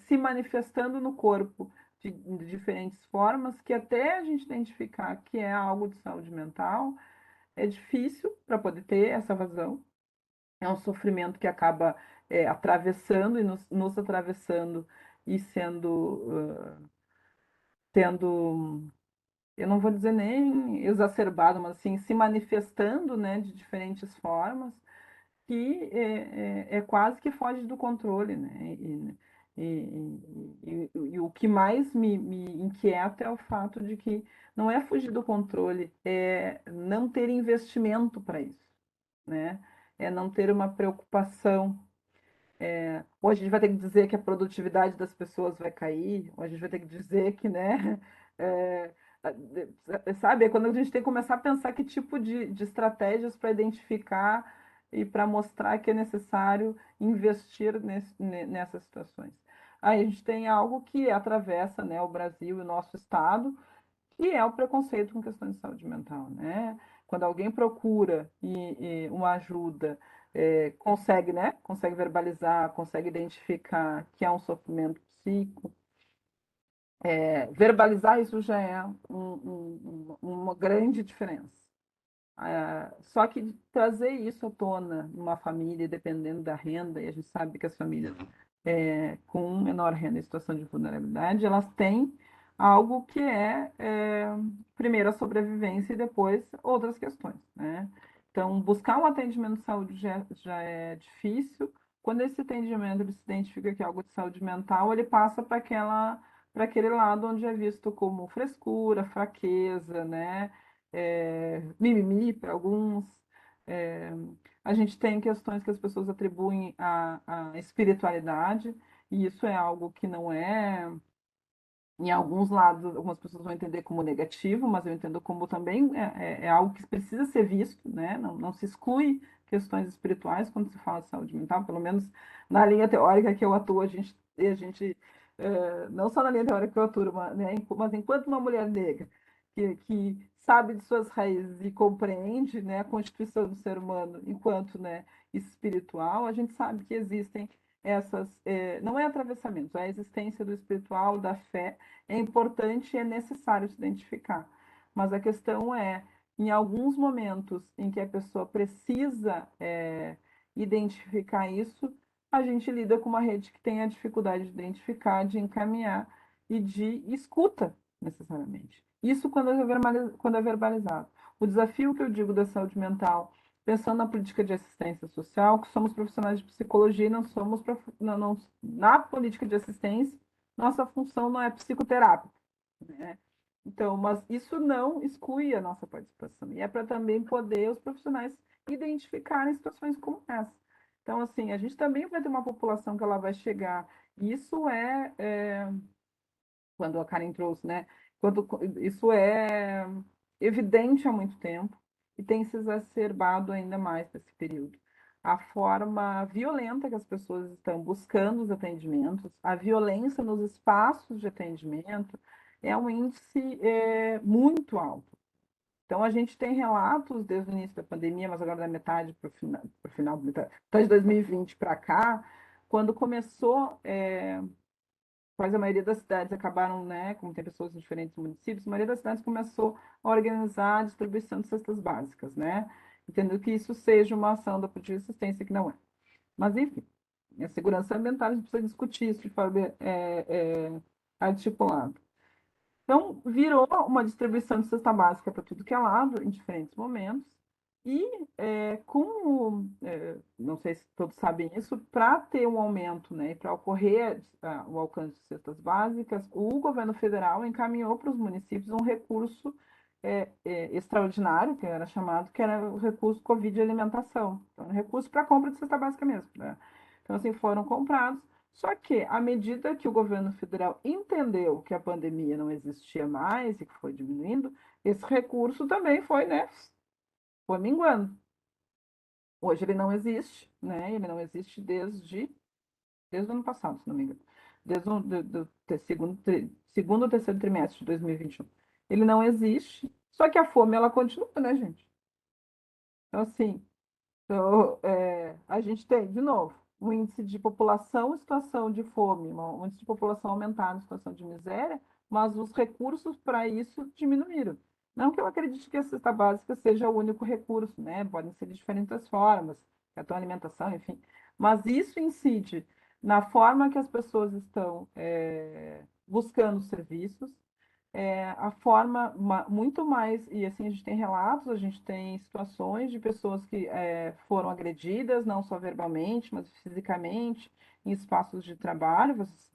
se manifestando no corpo de diferentes formas, que até a gente identificar que é algo de saúde mental, é difícil para poder ter essa vazão. É um sofrimento que acaba atravessando e nos atravessando e tendo, eu não vou dizer nem exacerbado, mas assim, se manifestando, né, de diferentes formas, que é quase que foge do controle, né? E o que mais me inquieta é o fato de que não é fugir do controle, é não ter investimento para isso, né? É não ter uma preocupação. Hoje a gente vai ter que dizer que a produtividade das pessoas vai cair, ou a gente vai ter que dizer que, né? é, sabe, é quando a gente tem que começar a pensar que tipo de estratégias para identificar e para mostrar que é necessário investir nessas situações. Aí a gente tem algo que atravessa, né, o Brasil e o nosso estado, que é o preconceito com questões de saúde mental, né? Quando alguém procura uma ajuda, consegue, né? Consegue verbalizar, consegue identificar que é um sofrimento psíquico, verbalizar isso já é uma grande diferença. Só que trazer isso à tona numa família, dependendo da renda, e a gente sabe que as famílias com menor renda em situação de vulnerabilidade, elas têm algo que primeiro, a sobrevivência e depois outras questões, né? Então, buscar um atendimento de saúde já é difícil. Quando esse atendimento ele se identifica que é algo de saúde mental, ele passa para aquele lado onde é visto como frescura, fraqueza, né? Mimimi para alguns. É, a gente tem questões que as pessoas atribuem à espiritualidade, e isso é algo que não é. Em alguns lados, algumas pessoas vão entender como negativo, mas eu entendo como também é algo que precisa ser visto, né? Não se exclui questões espirituais quando se fala de saúde mental, pelo menos na linha teórica que eu atuo, não só na linha teórica que eu atuo, mas enquanto uma mulher negra que sabe de suas raízes e compreende, né, a constituição do ser humano enquanto, né, espiritual, a gente sabe que existem não é atravessamentos, é a existência do espiritual, da fé, é importante e é necessário se identificar. Mas a questão em alguns momentos em que a pessoa precisa identificar isso, a gente lida com uma rede que tem a dificuldade de identificar, de encaminhar e de escuta, necessariamente. Isso quando é verbalizado. O desafio que eu digo da saúde mental, pensando na política de assistência social, que somos profissionais de psicologia e não somos na política de assistência, nossa função não é psicoterápica, né? Então, mas isso não exclui a nossa participação. E é para também poder os profissionais identificarem situações como essa. Então, assim, a gente também vai ter uma população que ela vai chegar. Isso quando a Karen trouxe, né? Isso é evidente há muito tempo e tem se exacerbado ainda mais nesse período. A forma violenta que as pessoas estão buscando os atendimentos, a violência nos espaços de atendimento, é um índice muito alto. Então, a gente tem relatos desde o início da pandemia, mas agora da metade para o final, metade de 2020 para cá, quando começou quase a maioria das cidades acabaram, né, como tem pessoas em diferentes municípios, a maioria das cidades começou a organizar a distribuição de cestas básicas, né? Entendo que isso seja uma ação da política de assistência, que não é. Mas, enfim, a segurança ambiental, a gente precisa discutir isso de forma articulada. Então, virou uma distribuição de cesta básica para tudo que é lado, em diferentes momentos. E, não sei se todos sabem isso, para ter um aumento, né, para ocorrer o alcance de cestas básicas, o governo federal encaminhou para os municípios um recurso extraordinário, que era chamado, que era o recurso Covid alimentação. Então, um recurso para compra de cesta básica mesmo, né? Então, assim, foram comprados. Só que, à medida que o governo federal entendeu que a pandemia não existia mais e que foi diminuindo, esse recurso também foi, né, foi minguando. Hoje ele não existe, né? Ele não existe desde o ano passado, se não me engano. Desde segundo ou terceiro trimestre de 2021. Ele não existe, só que a fome, ela continua, né, gente? Então, assim, a gente tem, de novo, um índice de população em situação de fome, um índice de população aumentado em situação de miséria, mas os recursos para isso diminuíram. Não que eu acredite que a cesta básica seja o único recurso, né? Podem ser de diferentes formas, cartão alimentação, enfim. Mas isso incide na forma que as pessoas estão buscando serviços, a forma muito mais, e assim a gente tem relatos, a gente tem situações de pessoas que foram agredidas, não só verbalmente, mas fisicamente, em espaços de trabalho, vocês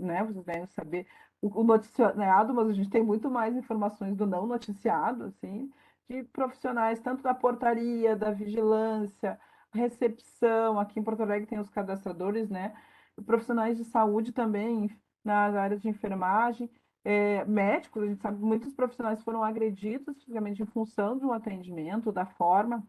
devem saber o noticiado, mas a gente tem muito mais informações do não noticiado, assim, de profissionais, tanto da portaria, da vigilância, recepção, aqui em Porto Alegre tem os cadastradores, né? Profissionais de saúde também, nas áreas de enfermagem, médicos, a gente sabe que muitos profissionais foram agredidos fisicamente em função de um atendimento, da forma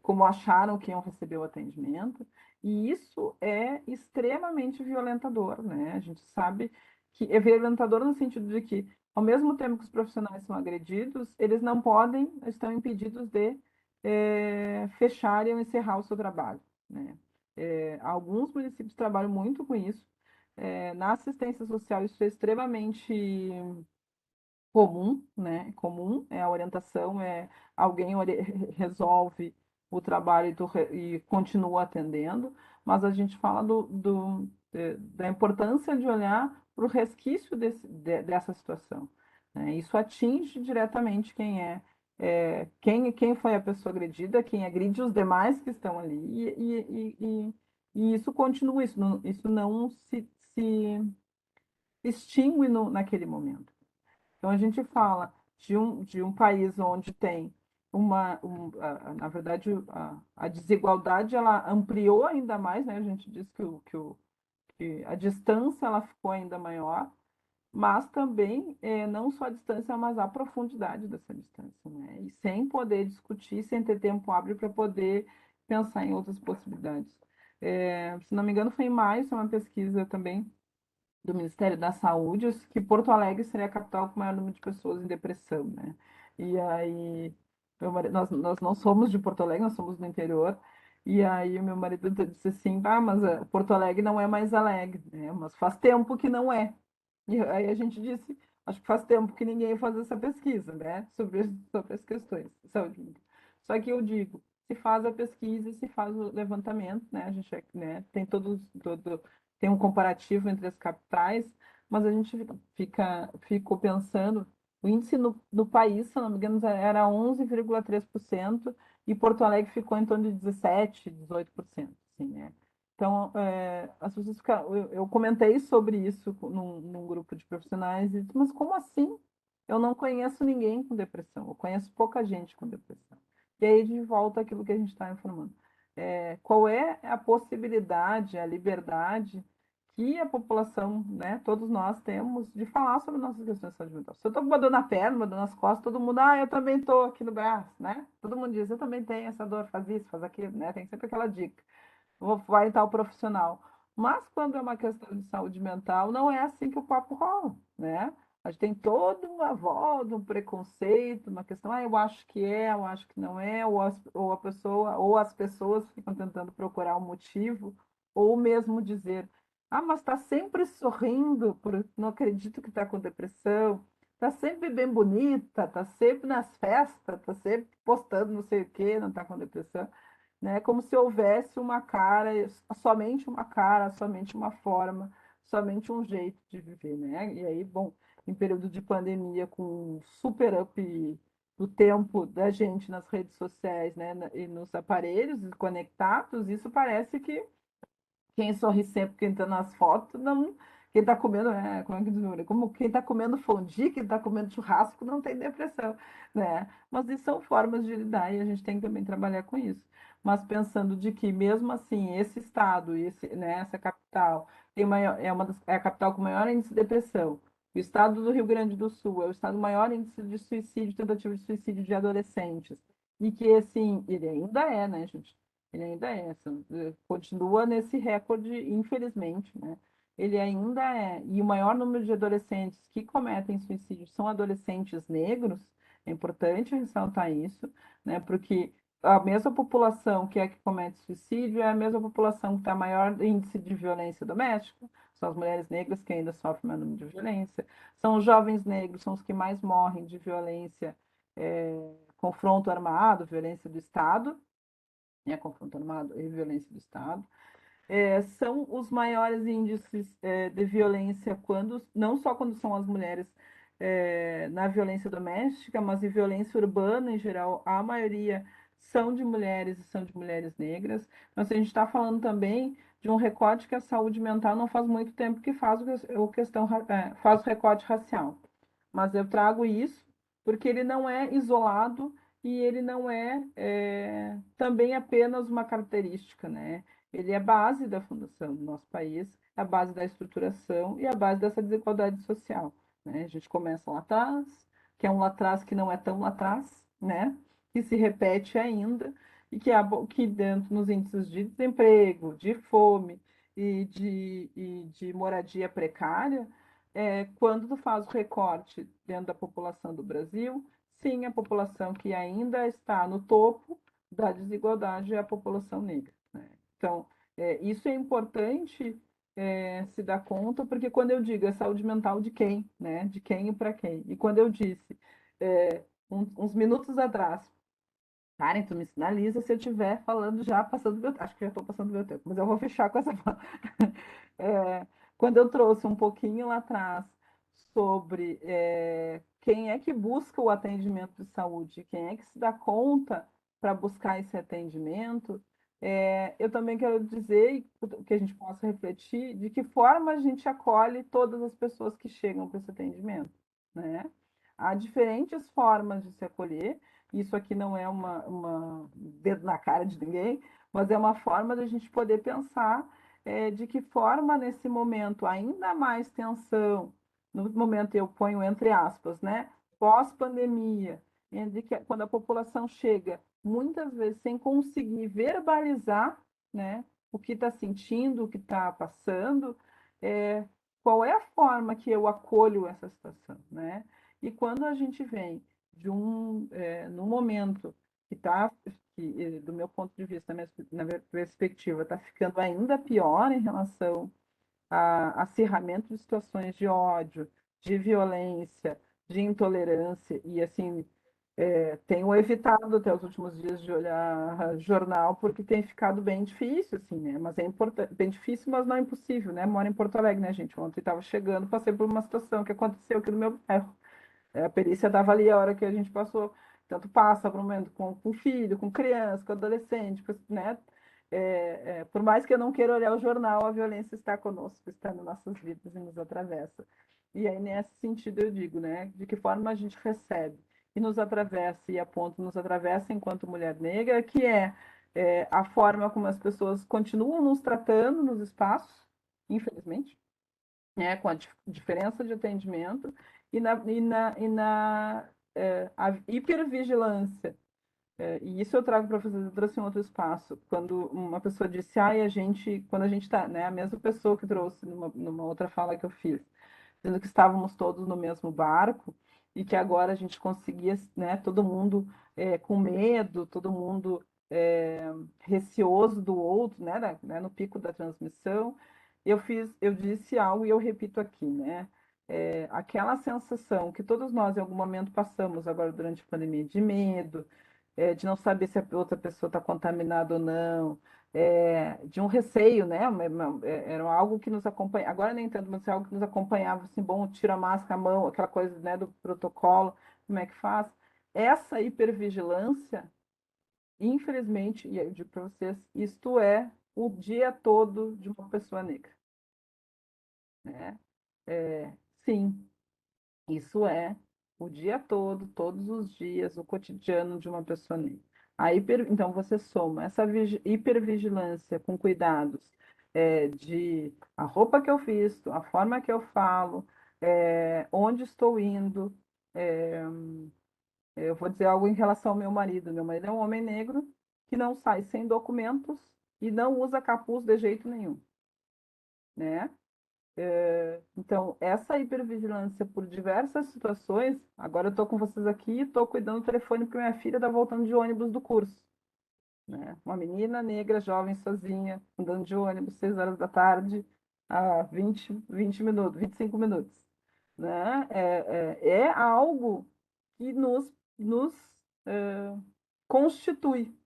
como acharam que iam receber o atendimento, e isso é extremamente violentador, né? A gente sabe que é violentador no sentido de que, ao mesmo tempo que os profissionais são agredidos, eles não podem, estão impedidos de fecharem ou encerrar o seu trabalho, né? Alguns municípios trabalham muito com isso. Na assistência social, isso é extremamente comum, né? Comum é a orientação, é alguém resolve o trabalho e continua atendendo, mas a gente fala da importância de olhar para o resquício dessa situação, né? Isso atinge diretamente quem foi a pessoa agredida, quem agride os demais que estão ali, e isso continua, isso não se extingue naquele momento. Então, a gente fala de um país onde tem na verdade, a desigualdade ela ampliou ainda mais, né? A gente diz que a distância ela ficou ainda maior, mas também não só a distância, mas a profundidade dessa distância, né? E sem poder discutir, sem ter tempo hábil para poder pensar em outras possibilidades. Se não me engano, foi em maio, uma pesquisa também do Ministério da Saúde, que Porto Alegre seria a capital com o maior número de pessoas em depressão, né? E aí, nós não somos de Porto Alegre, nós somos do interior, e aí o meu marido disse assim, mas Porto Alegre não é mais alegre, né? Mas faz tempo que não é. E aí a gente disse, acho que faz tempo que ninguém faz essa pesquisa, né? Sobre as questões de saúde mental. Só que eu digo, se faz a pesquisa, se faz o levantamento, né? A gente né, tem um comparativo entre as capitais, mas a gente ficou pensando, o índice no país, se não me engano, era 11,3% e Porto Alegre ficou em torno de 17, 18%, assim, né? Então, as pessoas eu comentei sobre isso num grupo de profissionais e disse, mas como assim? Eu não conheço ninguém com depressão, eu conheço pouca gente com depressão. E aí de volta àquilo que a gente está informando. Qual é a possibilidade, a liberdade que a população, né, todos nós temos de falar sobre nossas questões de saúde mental. Se eu estou com uma dor na perna, uma dor nas costas, todo mundo, eu também estou aqui no braço, né? Todo mundo diz, eu também tenho essa dor, faz isso, faz aquilo, né? Tem sempre aquela dica. Vai estar o profissional. Mas quando é uma questão de saúde mental, não é assim que o papo rola, né? A gente tem toda uma volta, um preconceito, uma questão, eu acho que eu acho que não é, ou a pessoa, ou as pessoas ficam tentando procurar um motivo, ou mesmo dizer, mas está sempre sorrindo, não acredito que está com depressão, está sempre bem bonita, está sempre nas festas, está sempre postando não sei o quê, não está com depressão, né? Como se houvesse uma cara, somente uma forma, somente um jeito de viver, né? E aí, bom, em período de pandemia, com o super up do tempo da gente nas redes sociais, né, e nos aparelhos conectados, isso parece que quem sorri sempre, quem está nas fotos, não. Quem está comendo, como é que diz? Como quem está comendo fondue, quem está comendo churrasco, não tem depressão, né? Mas isso são formas de lidar e a gente tem que também trabalhar com isso. Mas pensando de que, mesmo assim, esse estado, né, essa capital, é a capital com maior índice de depressão. O estado do Rio Grande do Sul é o estado com maior índice de suicídio, tentativa de suicídio de adolescentes. E que, assim, ele ainda né, gente? Ele ainda assim, continua nesse recorde, infelizmente, né? Ele ainda e o maior número de adolescentes que cometem suicídio são adolescentes negros, é importante ressaltar isso, né? Porque a mesma população que é que comete suicídio é a mesma população que tem maior índice de violência doméstica, são as mulheres negras que ainda sofrem maior número de violência, são os jovens negros, são os que mais morrem de violência, confronto armado, violência do Estado, né, confronto armado e violência do Estado, são os maiores índices de violência não só quando são as mulheres na violência doméstica, mas em violência urbana em geral, a maioria são de mulheres e são de mulheres negras. Mas a gente está falando também de um recorte que a saúde mental não faz muito tempo que faz o recorte racial. Mas eu trago isso porque ele não é isolado e ele não também apenas uma característica, né? Ele é a base da fundação do nosso país, a base da estruturação e a base dessa desigualdade social, né? A gente começa lá atrás, que é um lá atrás que não é tão lá atrás, né? Que se repete ainda e que dentro nos índices de desemprego, de fome e de moradia precária, quando tu faz o recorte dentro da população do Brasil, sim, a população que ainda está no topo da desigualdade é a população negra, né? Então, isso é importante se dá conta, porque quando eu digo é saúde mental de quem, né? De quem e para quem. E quando eu disse uns minutos atrás, Karen, tu me sinaliza se eu estiver falando já passando meu tempo. Acho que já estou passando meu tempo, mas eu vou fechar com essa fala. É, quando eu trouxe um pouquinho lá atrás sobre quem é que busca o atendimento de saúde, quem é que se dá conta para buscar esse atendimento, eu também quero dizer que a gente possa refletir de que forma a gente acolhe todas as pessoas que chegam para esse atendimento, né? Há diferentes formas de se acolher. Isso aqui não é uma dedo na cara de ninguém, mas é uma forma da gente poder pensar de que forma, nesse momento, ainda mais tensão, no momento eu ponho entre aspas, né? Pós-pandemia, de que quando a população chega, muitas vezes sem conseguir verbalizar, né? O que está sentindo, o que está passando, é, qual é a forma que eu acolho essa situação, né? E quando a gente vem num momento que está, do meu ponto de vista, na minha perspectiva, está ficando ainda pior em relação a acirramento de situações de ódio, de violência, de intolerância, e assim, tenho evitado até os últimos dias de olhar jornal, porque tem ficado bem difícil, assim, né? Mas é importante, bem difícil, mas não é impossível, né? Moro em Porto Alegre, né, gente? Ontem estava chegando, passei por uma situação que aconteceu aqui no meu bairro. A perícia dava ali a hora que a gente passou. Tanto passa por um momento com filho, com criança, com adolescente, né? Por mais que eu não queira olhar o jornal, a violência está conosco, está nas nossas vidas e nos atravessa. E aí, nesse sentido, eu digo, né? De que forma a gente recebe e nos atravessa, e a ponto nos atravessa enquanto mulher negra, que a forma como as pessoas continuam nos tratando nos espaços, infelizmente, né, com a diferença de atendimento e na a hipervigilância. E isso eu trago para vocês, eu trouxe em outro espaço. Quando uma pessoa disse, ai, quando a gente está, né, a mesma pessoa que trouxe numa outra fala que eu fiz, dizendo que estávamos todos no mesmo barco e que agora a gente conseguia, né, todo mundo com medo, todo mundo receoso do outro, né, no pico da transmissão. Eu disse algo e eu repito aqui, né? Aquela sensação que todos nós em algum momento passamos agora durante a pandemia de medo, de não saber se a outra pessoa está contaminada ou não, de um receio, né? Era algo que nos acompanha. Agora nem tanto, mas é algo que nos acompanhava, assim, bom, tira a máscara, a mão, aquela coisa, né, do protocolo, como é que faz? Essa hipervigilância, infelizmente, e eu digo para vocês, isto é o dia todo de uma pessoa negra, né? Sim, isso é o dia todo, todos os dias, o cotidiano de uma pessoa negra. Então, você soma essa hipervigilância com cuidados de a roupa que eu visto, a forma que eu falo, onde estou indo. é, eu vou dizer algo em relação ao meu marido. Meu marido é um homem negro que não sai sem documentos e não usa capuz de jeito nenhum, né? Então, essa hipervigilância por diversas situações. Agora eu estou com vocês aqui e estou cuidando do telefone porque minha filha está voltando de ônibus do curso, né? Uma menina negra, jovem, sozinha, andando de ônibus, 6 horas da tarde, a 20 minutos, 25 minutos, né? É algo que nos constitui.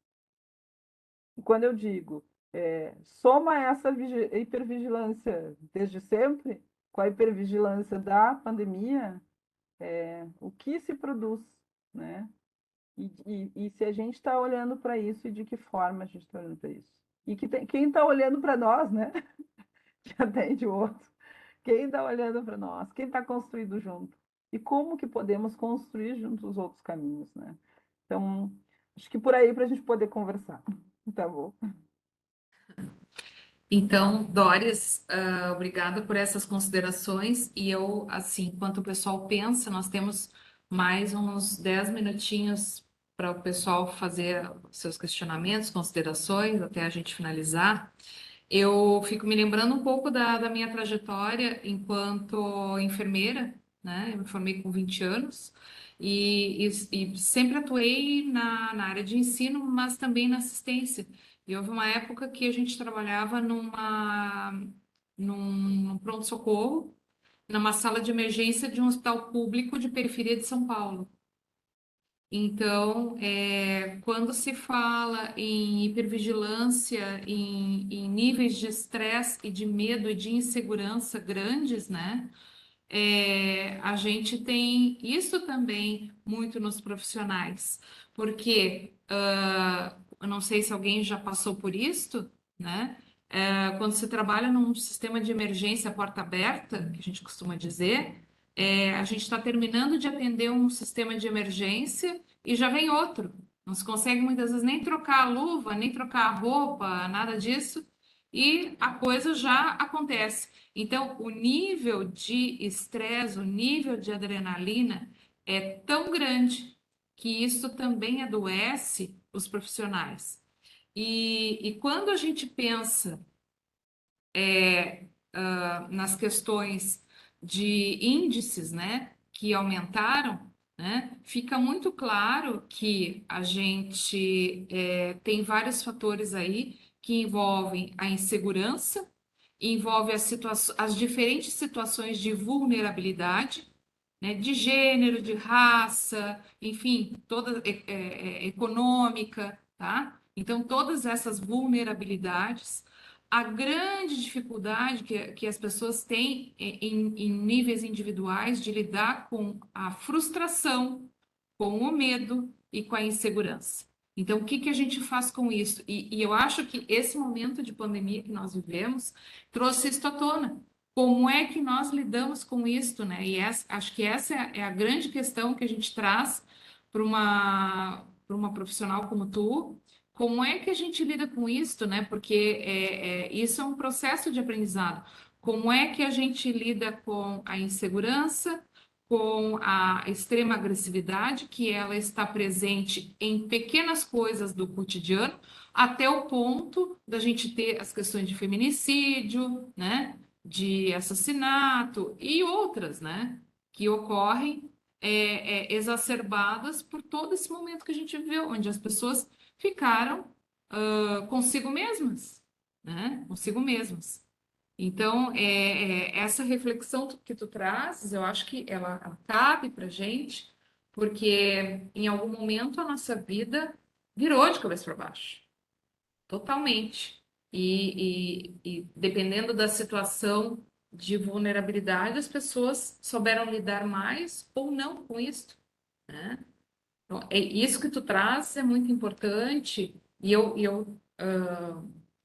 E quando eu digo, soma essa hipervigilância desde sempre, com a hipervigilância da pandemia, o que se produz, né? E se a gente está olhando para isso e de que forma a gente está olhando para isso? E quem está olhando para nós, né? Que atende o outro. Quem está olhando para nós? Quem está construindo junto? E como que podemos construir juntos os outros caminhos, né? Então, acho que por aí para a gente poder conversar. Tá bom? Então, Doris, obrigada por essas considerações. E eu, assim, enquanto o pessoal pensa, nós temos mais uns 10 minutinhos para o pessoal fazer seus questionamentos, considerações, até a gente finalizar. Eu fico me lembrando um pouco da minha trajetória enquanto enfermeira, né? Eu me formei com 20 anos e sempre atuei na área de ensino, mas também na assistência. E houve uma época que a gente trabalhava num pronto-socorro, numa sala de emergência de um hospital público de periferia de São Paulo. Então, quando se fala em hipervigilância, em níveis de estresse e de medo e de insegurança grandes, né? A gente tem isso também muito nos profissionais, porque eu não sei se alguém já passou por isso, né? Quando se trabalha num sistema de emergência porta aberta, que a gente costuma dizer, a gente está terminando de atender um sistema de emergência e já vem outro. Não se consegue muitas vezes nem trocar a luva, nem trocar a roupa, nada disso, e a coisa já acontece. Então, o nível de estresse, o nível de adrenalina é tão grande que isso também adoece os profissionais. E quando a gente pensa nas questões de índices, né, que aumentaram, né, fica muito claro que a gente tem vários fatores aí que envolvem a insegurança, envolve as diferentes situações de vulnerabilidade, né, de gênero, de raça, enfim, toda econômica, tá? Então, todas essas vulnerabilidades, a grande dificuldade que as pessoas têm em níveis individuais de lidar com a frustração, com o medo e com a insegurança. Então, o que que a gente faz com isso? E eu acho que esse momento de pandemia que nós vivemos trouxe isso à tona. Como é que nós lidamos com isso, né? Acho que essa é a grande questão que a gente traz para uma profissional como tu. Como é que a gente lida com isso, né? Porque isso é um processo de aprendizado. Como é que a gente lida com a insegurança, com a extrema agressividade, que ela está presente em pequenas coisas do cotidiano, até o ponto da gente ter as questões de feminicídio, né, de assassinato e outras, né, que ocorrem exacerbadas por todo esse momento que a gente viveu, onde as pessoas ficaram consigo mesmas, né, consigo mesmas. Então, essa reflexão que tu trazes, eu acho que ela cabe para gente, porque em algum momento a nossa vida virou de cabeça para baixo, totalmente. E dependendo da situação de vulnerabilidade, as pessoas souberam lidar mais ou não com isso, né? Então, isso que tu traz é muito importante, e eu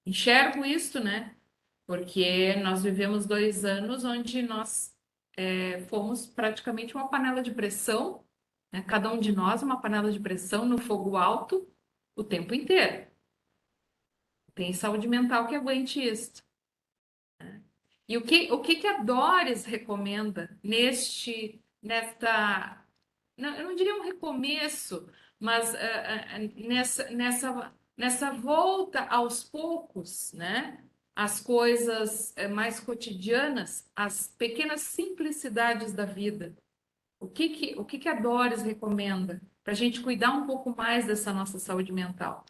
enxergo isso, né? Porque nós vivemos 2 anos onde nós fomos praticamente uma panela de pressão, né? Cada um de nós uma panela de pressão no fogo alto o tempo inteiro. Tem saúde mental que aguente isso. E o que a Doris recomenda não, eu não diria um recomeço, mas nessa volta aos poucos, né? As coisas mais cotidianas, as pequenas simplicidades da vida. O que a Doris recomenda para a gente cuidar um pouco mais dessa nossa saúde mental?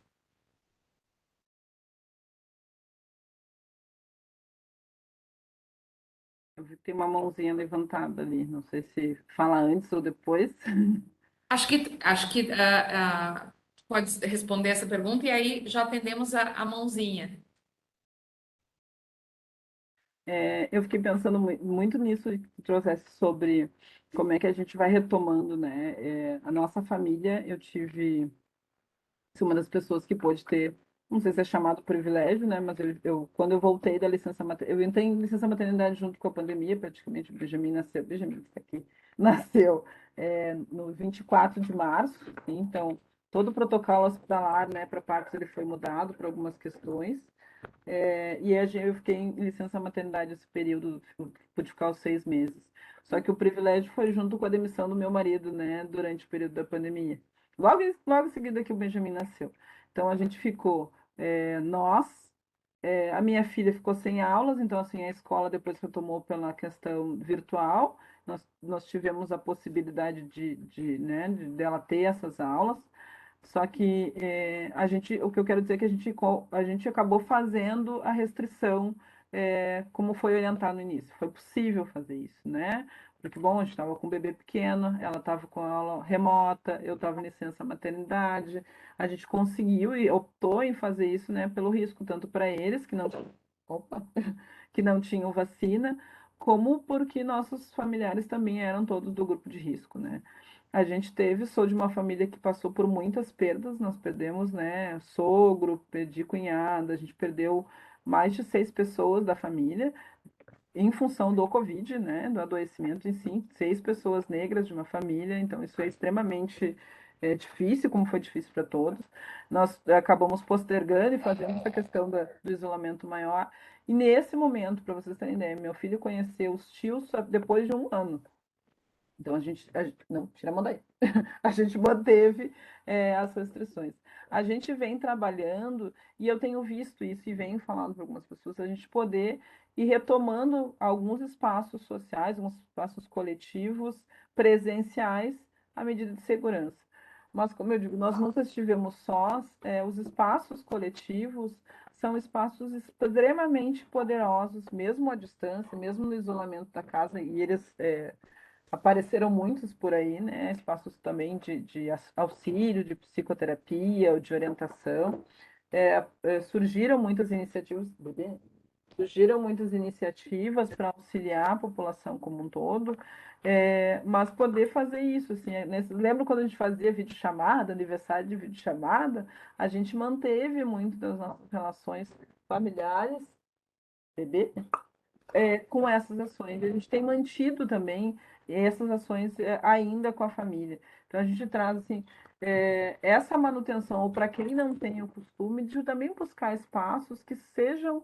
Eu vi que tem uma mãozinha levantada ali. Não sei se fala antes ou depois. Acho que pode responder essa pergunta e aí já atendemos a mãozinha. Eu fiquei pensando muito nisso que tu trouxesse sobre como é que a gente vai retomando, né? A nossa família, eu tive uma das pessoas que pôde ter, não sei se é chamado privilégio, né? Mas quando eu voltei da licença maternidade, eu entrei em licença maternidade junto com a pandemia, praticamente. Benjamin está aqui, nasceu no 24 de março, então todo o protocolo hospitalar, né, para partos ele foi mudado para algumas questões. Eu fiquei em licença maternidade esse período, pude ficar os 6 meses. Só que o privilégio foi junto com a demissão do meu marido, né, durante o período da pandemia. Logo em seguida que o Benjamin nasceu. Então a gente ficou, nós, a minha filha ficou sem aulas, então assim, a escola depois retomou pela questão virtual. Nós tivemos a possibilidade né, dela ter essas aulas. Só que o que eu quero dizer é que a gente acabou fazendo a restrição como foi orientado no início. Foi possível fazer isso, né? Porque, bom, a gente estava com um bebê pequeno, ela estava com aula remota, eu estava em licença maternidade, a gente conseguiu e optou em fazer isso, né, pelo risco, tanto para eles, opa, que não tinham vacina, como porque nossos familiares também eram todos do grupo de risco, né? A gente sou de uma família que passou por muitas perdas, nós perdemos, né, sogro, perdi cunhada, a gente perdeu mais de 6 pessoas da família em função do Covid, né, do adoecimento em si, 6 pessoas negras de uma família, então isso é extremamente difícil, como foi difícil para todos. Nós acabamos postergando e fazendo essa questão do isolamento maior. E nesse momento, para vocês terem ideia, meu filho conheceu os tios depois de um ano. Então não, tira a mão daí. A gente manteve as restrições. A gente vem trabalhando, e eu tenho visto isso e venho falando para algumas pessoas, a gente poder ir retomando alguns espaços sociais, alguns espaços coletivos, presenciais, à medida de segurança. Mas, como eu digo, nós nunca estivemos sós, os espaços coletivos são espaços extremamente poderosos, mesmo à distância, mesmo no isolamento da casa, e eles apareceram muitos por aí, né? Espaços também de auxílio, de psicoterapia ou de orientação. Surgiram muitas iniciativas, para auxiliar a população como um todo, mas poder fazer isso, assim, lembro quando a gente fazia videochamada, aniversário de videochamada, a gente manteve muito das nossas relações familiares, bebê, com essas ações. A gente tem mantido também essas ações ainda com a família. Então, a gente traz assim, essa manutenção, ou para quem não tem o costume, de também buscar espaços que sejam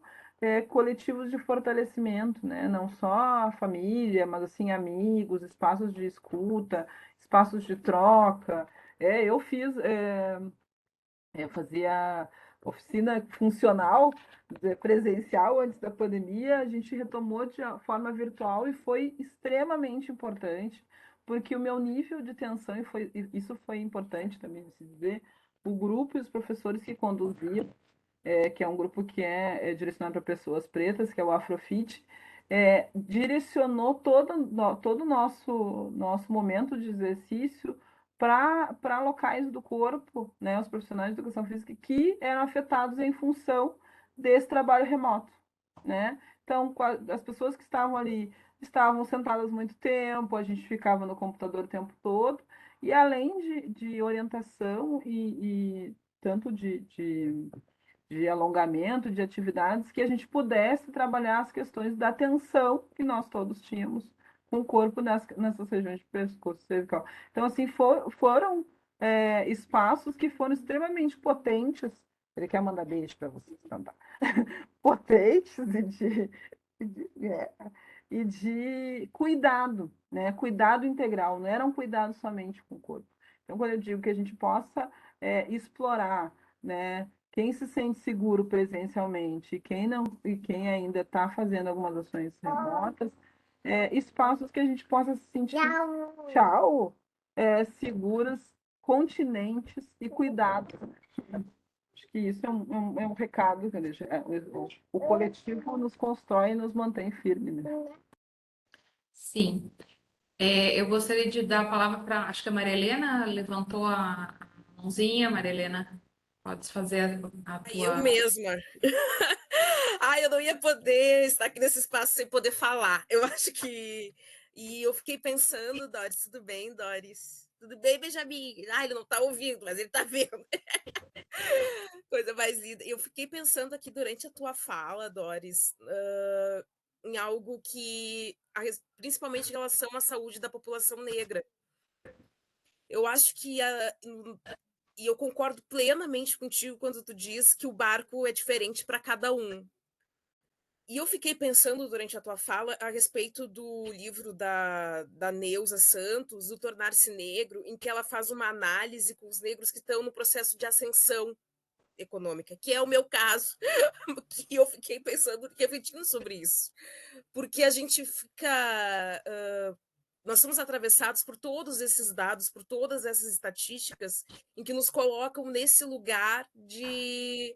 coletivos de fortalecimento, né? Não só a família, mas assim, amigos, espaços de escuta, espaços de troca. Eu fazia oficina funcional, presencial antes da pandemia, a gente retomou de forma virtual e foi extremamente importante, porque o meu nível de tensão, isso foi importante também de se dizer, o grupo e os professores que conduziam, que é um grupo que é direcionado para pessoas pretas, que é o Afrofit, direcionou todo o nosso momento de exercício para locais do corpo, né, os profissionais de educação física que eram afetados em função desse trabalho remoto, né? Então, as pessoas que estavam ali estavam sentadas muito tempo, a gente ficava no computador o tempo todo, e além de orientação e tanto de alongamento, de atividades, que a gente pudesse trabalhar as questões da tensão que nós todos tínhamos com o corpo nessas regiões de pescoço cervical. Então, assim, foram espaços que foram extremamente potentes. Ele quer mandar beijo para vocês, então tá. Potentes e de cuidado, né? Cuidado integral, não era um cuidado somente com o corpo. Então, quando eu digo que a gente possa explorar, né, quem se sente seguro presencialmente quem não e quem ainda está fazendo algumas ações remotas, espaços que a gente possa se sentir tchau, seguras, continentes e cuidados. Acho que isso é um recado, o coletivo nos constrói e nos mantém firme, né? Sim. Eu gostaria de dar a palavra para, acho que a Maria Helena levantou a mãozinha. Maria Helena, podes fazer a Eu tua... mesma. Eu não ia poder estar aqui nesse espaço sem poder falar. Eu acho que. E eu fiquei pensando, Doris, tudo bem, Doris? Tudo bem, Benjamin? Ele não está ouvindo, mas ele está vendo. Coisa mais linda. Eu fiquei pensando aqui durante a tua fala, Doris, em algo que, principalmente em relação à saúde da população negra. Eu acho que e eu concordo plenamente contigo quando tu diz que o barco é diferente para cada um. E eu fiquei pensando durante a tua fala a respeito do livro da Neuza Santos, O Tornar-se Negro, em que ela faz uma análise com os negros que estão no processo de ascensão econômica, que é o meu caso, que eu fiquei pensando, refletindo sobre isso. Porque a gente fica... nós somos atravessados por todos esses dados, por todas essas estatísticas, em que nos colocam nesse lugar de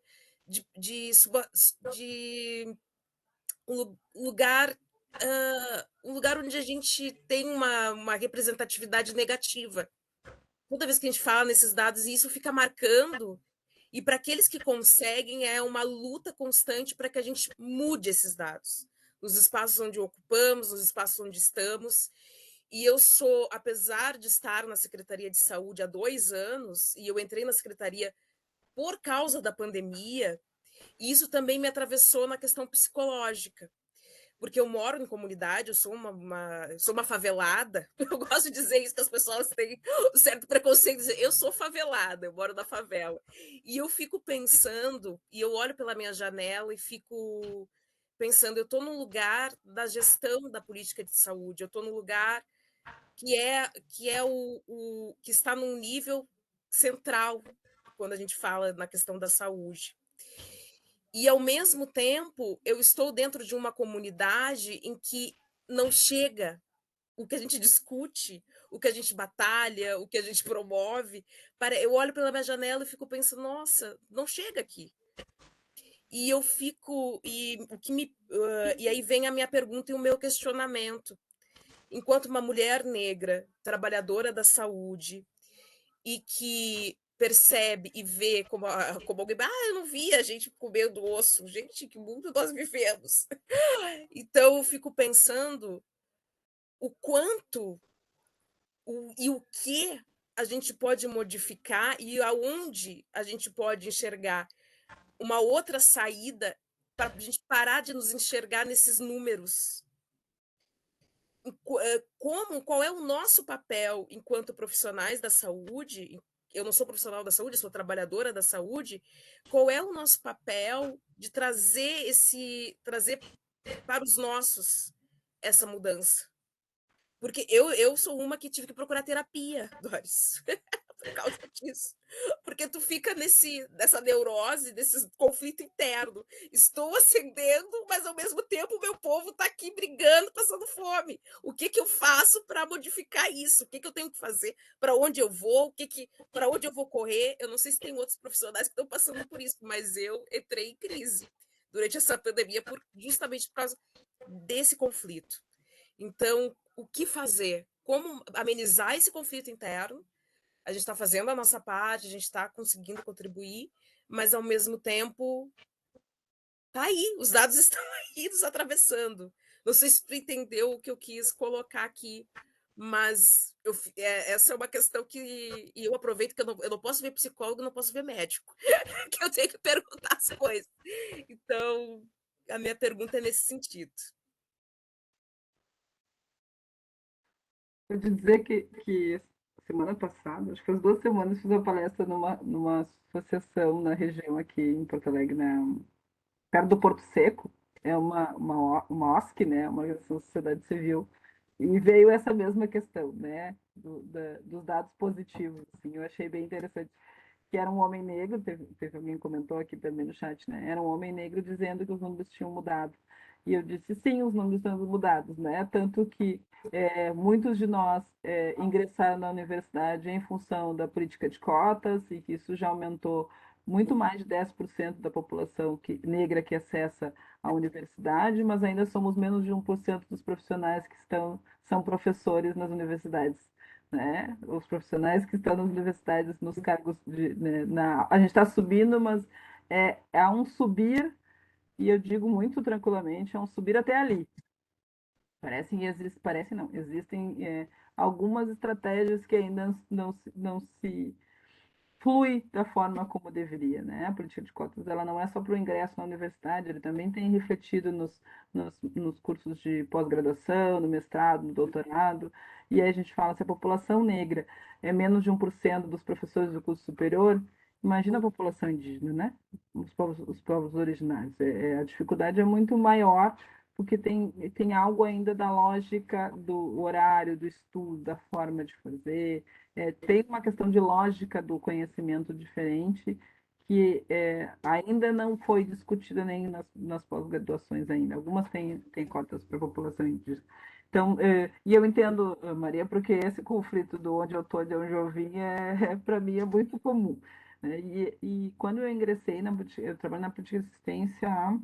lugar, um lugar onde a gente tem uma representatividade negativa. Toda vez que a gente fala nesses dados, isso fica marcando, e para aqueles que conseguem, é uma luta constante para que a gente mude esses dados, nos espaços onde ocupamos, nos espaços onde estamos. E eu sou, apesar de estar na Secretaria de Saúde há 2 anos, e eu entrei na Secretaria por causa da pandemia, e isso também me atravessou na questão psicológica, porque eu moro em comunidade, eu sou sou uma favelada. Eu gosto de dizer isso, que as pessoas têm um certo preconceito, dizer, eu sou favelada, eu moro na favela. E eu fico pensando, e eu olho pela minha janela e fico pensando, eu estou no lugar da gestão da política de saúde, eu estou no lugar que está num nível central quando a gente fala na questão da saúde. E, ao mesmo tempo, eu estou dentro de uma comunidade em que não chega o que a gente discute, o que a gente batalha, o que a gente promove. Eu olho pela minha janela e fico pensando, nossa, não chega aqui. E eu fico. E aí vem a minha pergunta e o meu questionamento. Enquanto uma mulher negra, trabalhadora da saúde, e que percebe e vê como alguém, eu não vi a gente comendo osso, gente, que mundo nós vivemos. Então eu fico pensando o quanto e o que a gente pode modificar e aonde a gente pode enxergar uma outra saída para a gente parar de nos enxergar nesses números. Qual é o nosso papel enquanto profissionais da saúde? Eu não sou profissional da saúde, sou trabalhadora da saúde. Qual é o nosso papel de trazer para os nossos essa mudança? Porque eu sou uma que tive que procurar terapia, Doris, por causa disso. Porque tu fica nessa neurose, nesse conflito interno. Estou ascendendo, mas ao mesmo tempo o meu povo está aqui brigando, passando fome. O que eu faço para modificar isso? O que eu tenho que fazer? Para onde eu vou? Para onde eu vou correr? Eu não sei se tem outros profissionais que estão passando por isso, mas eu entrei em crise durante essa pandemia justamente por causa desse conflito. Então, o que fazer? Como amenizar esse conflito interno? A gente está fazendo a nossa parte, a gente está conseguindo contribuir, mas ao mesmo tempo tá aí, os dados estão aí nos atravessando. Não sei se tu entendeu o que eu quis colocar aqui, mas essa é uma questão que e eu aproveito que eu não posso ver psicólogo, não posso ver médico, que eu tenho que perguntar as coisas. Então, a minha pergunta é nesse sentido. Vou te dizer que semana passada, acho que faz 2 semanas, fiz uma palestra numa associação na região aqui em Porto Alegre, perto do Porto Seco. É uma OSC, né, uma organização da sociedade civil, e veio essa mesma questão, né, dos dados positivos. Assim, eu achei bem interessante que era um homem negro, teve alguém que comentou aqui também no chat, né? Era um homem negro dizendo que os números tinham mudado. E eu disse, sim, os números estão mudados, né? Tanto que muitos de nós ingressaram na universidade em função da política de cotas, e que isso já aumentou muito mais de 10% da população negra que acessa a universidade, mas ainda somos menos de 1% dos profissionais que são professores nas universidades, né? Os profissionais que estão nas universidades, nos cargos né, a gente está subindo, mas é um subir, e eu digo muito tranquilamente, é um subir até ali. Parece não, existem algumas estratégias que ainda não se flui da forma como deveria, né? A política de cotas, ela não é só para o ingresso na universidade, ele também tem refletido nos cursos de pós-graduação, no mestrado, no doutorado, e aí a gente fala, se a população negra é menos de 1% dos professores do curso superior, imagina a população indígena, né? Os povos originários. A dificuldade é muito maior, porque tem algo ainda da lógica do horário, do estudo, da forma de fazer, tem uma questão de lógica do conhecimento diferente que ainda não foi discutida nem nas pós-graduações ainda. Algumas têm cotas para a população indígena. Então, e eu entendo, Maria, porque esse conflito do onde eu estou, de onde eu vim, para mim é muito comum, né? E quando eu ingressei eu trabalho na política de assistência há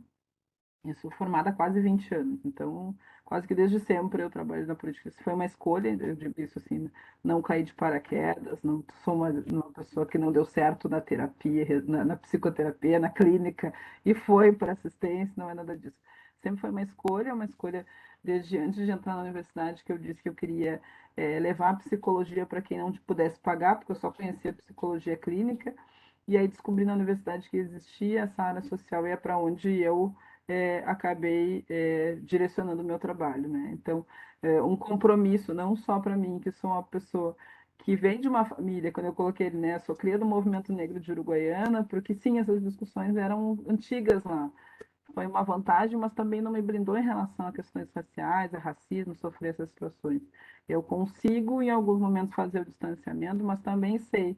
Eu sou formada há quase 20 anos, então quase que desde sempre eu trabalho na política. Isso foi uma escolha, eu digo isso assim, não caí de paraquedas, não sou uma pessoa que não deu certo na terapia, na psicoterapia, na clínica, e foi para assistência, não é nada disso. Sempre foi uma escolha desde antes de entrar na universidade, que eu disse que eu queria levar a psicologia para quem não pudesse pagar, porque eu só conhecia psicologia clínica, e aí descobri na universidade que existia essa área social e é para onde eu acabei direcionando o meu trabalho, né? Então, um compromisso não só para mim, que sou uma pessoa que vem de uma família, quando eu coloquei, né, sou cria do movimento negro de Uruguaiana, porque sim, essas discussões eram antigas lá. Foi uma vantagem, mas também não me blindou em relação a questões raciais, a racismo, sofrer essas situações. Eu consigo, em alguns momentos, fazer o distanciamento, mas também sei.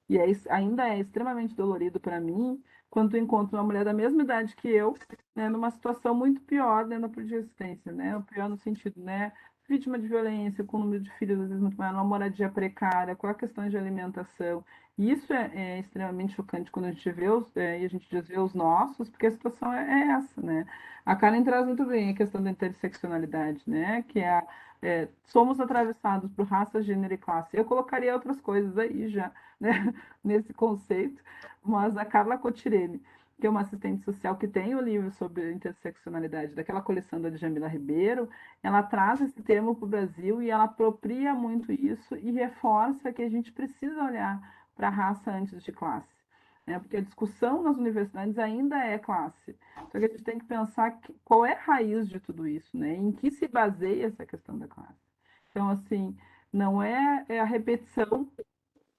E ainda é extremamente dolorido para mim quando tu encontra uma mulher da mesma idade que eu, né, numa situação muito pior dentro da resistência, né? O pior no sentido, né? Vítima de violência, com o número de filhos às vezes muito maior, uma moradia precária, com a questão de alimentação. E isso é extremamente chocante quando a gente vê e a gente desvê os nossos, porque a situação é essa, né? A Karen traz muito bem a questão da interseccionalidade, né? Que somos atravessados por raça, gênero e classe. Eu colocaria outras coisas aí já, né? Nesse conceito, mas a Carla Cotirene, que é uma assistente social que tem o livro sobre interseccionalidade daquela coleção da Djamila Ribeiro, ela traz esse termo para o Brasil e ela apropria muito isso e reforça que a gente precisa olhar para a raça antes de classe. Né? Porque a discussão nas universidades ainda é classe. Só que a gente tem que pensar qual é a raiz de tudo isso, né? Em que se baseia essa questão da classe. Então, assim, não é a repetição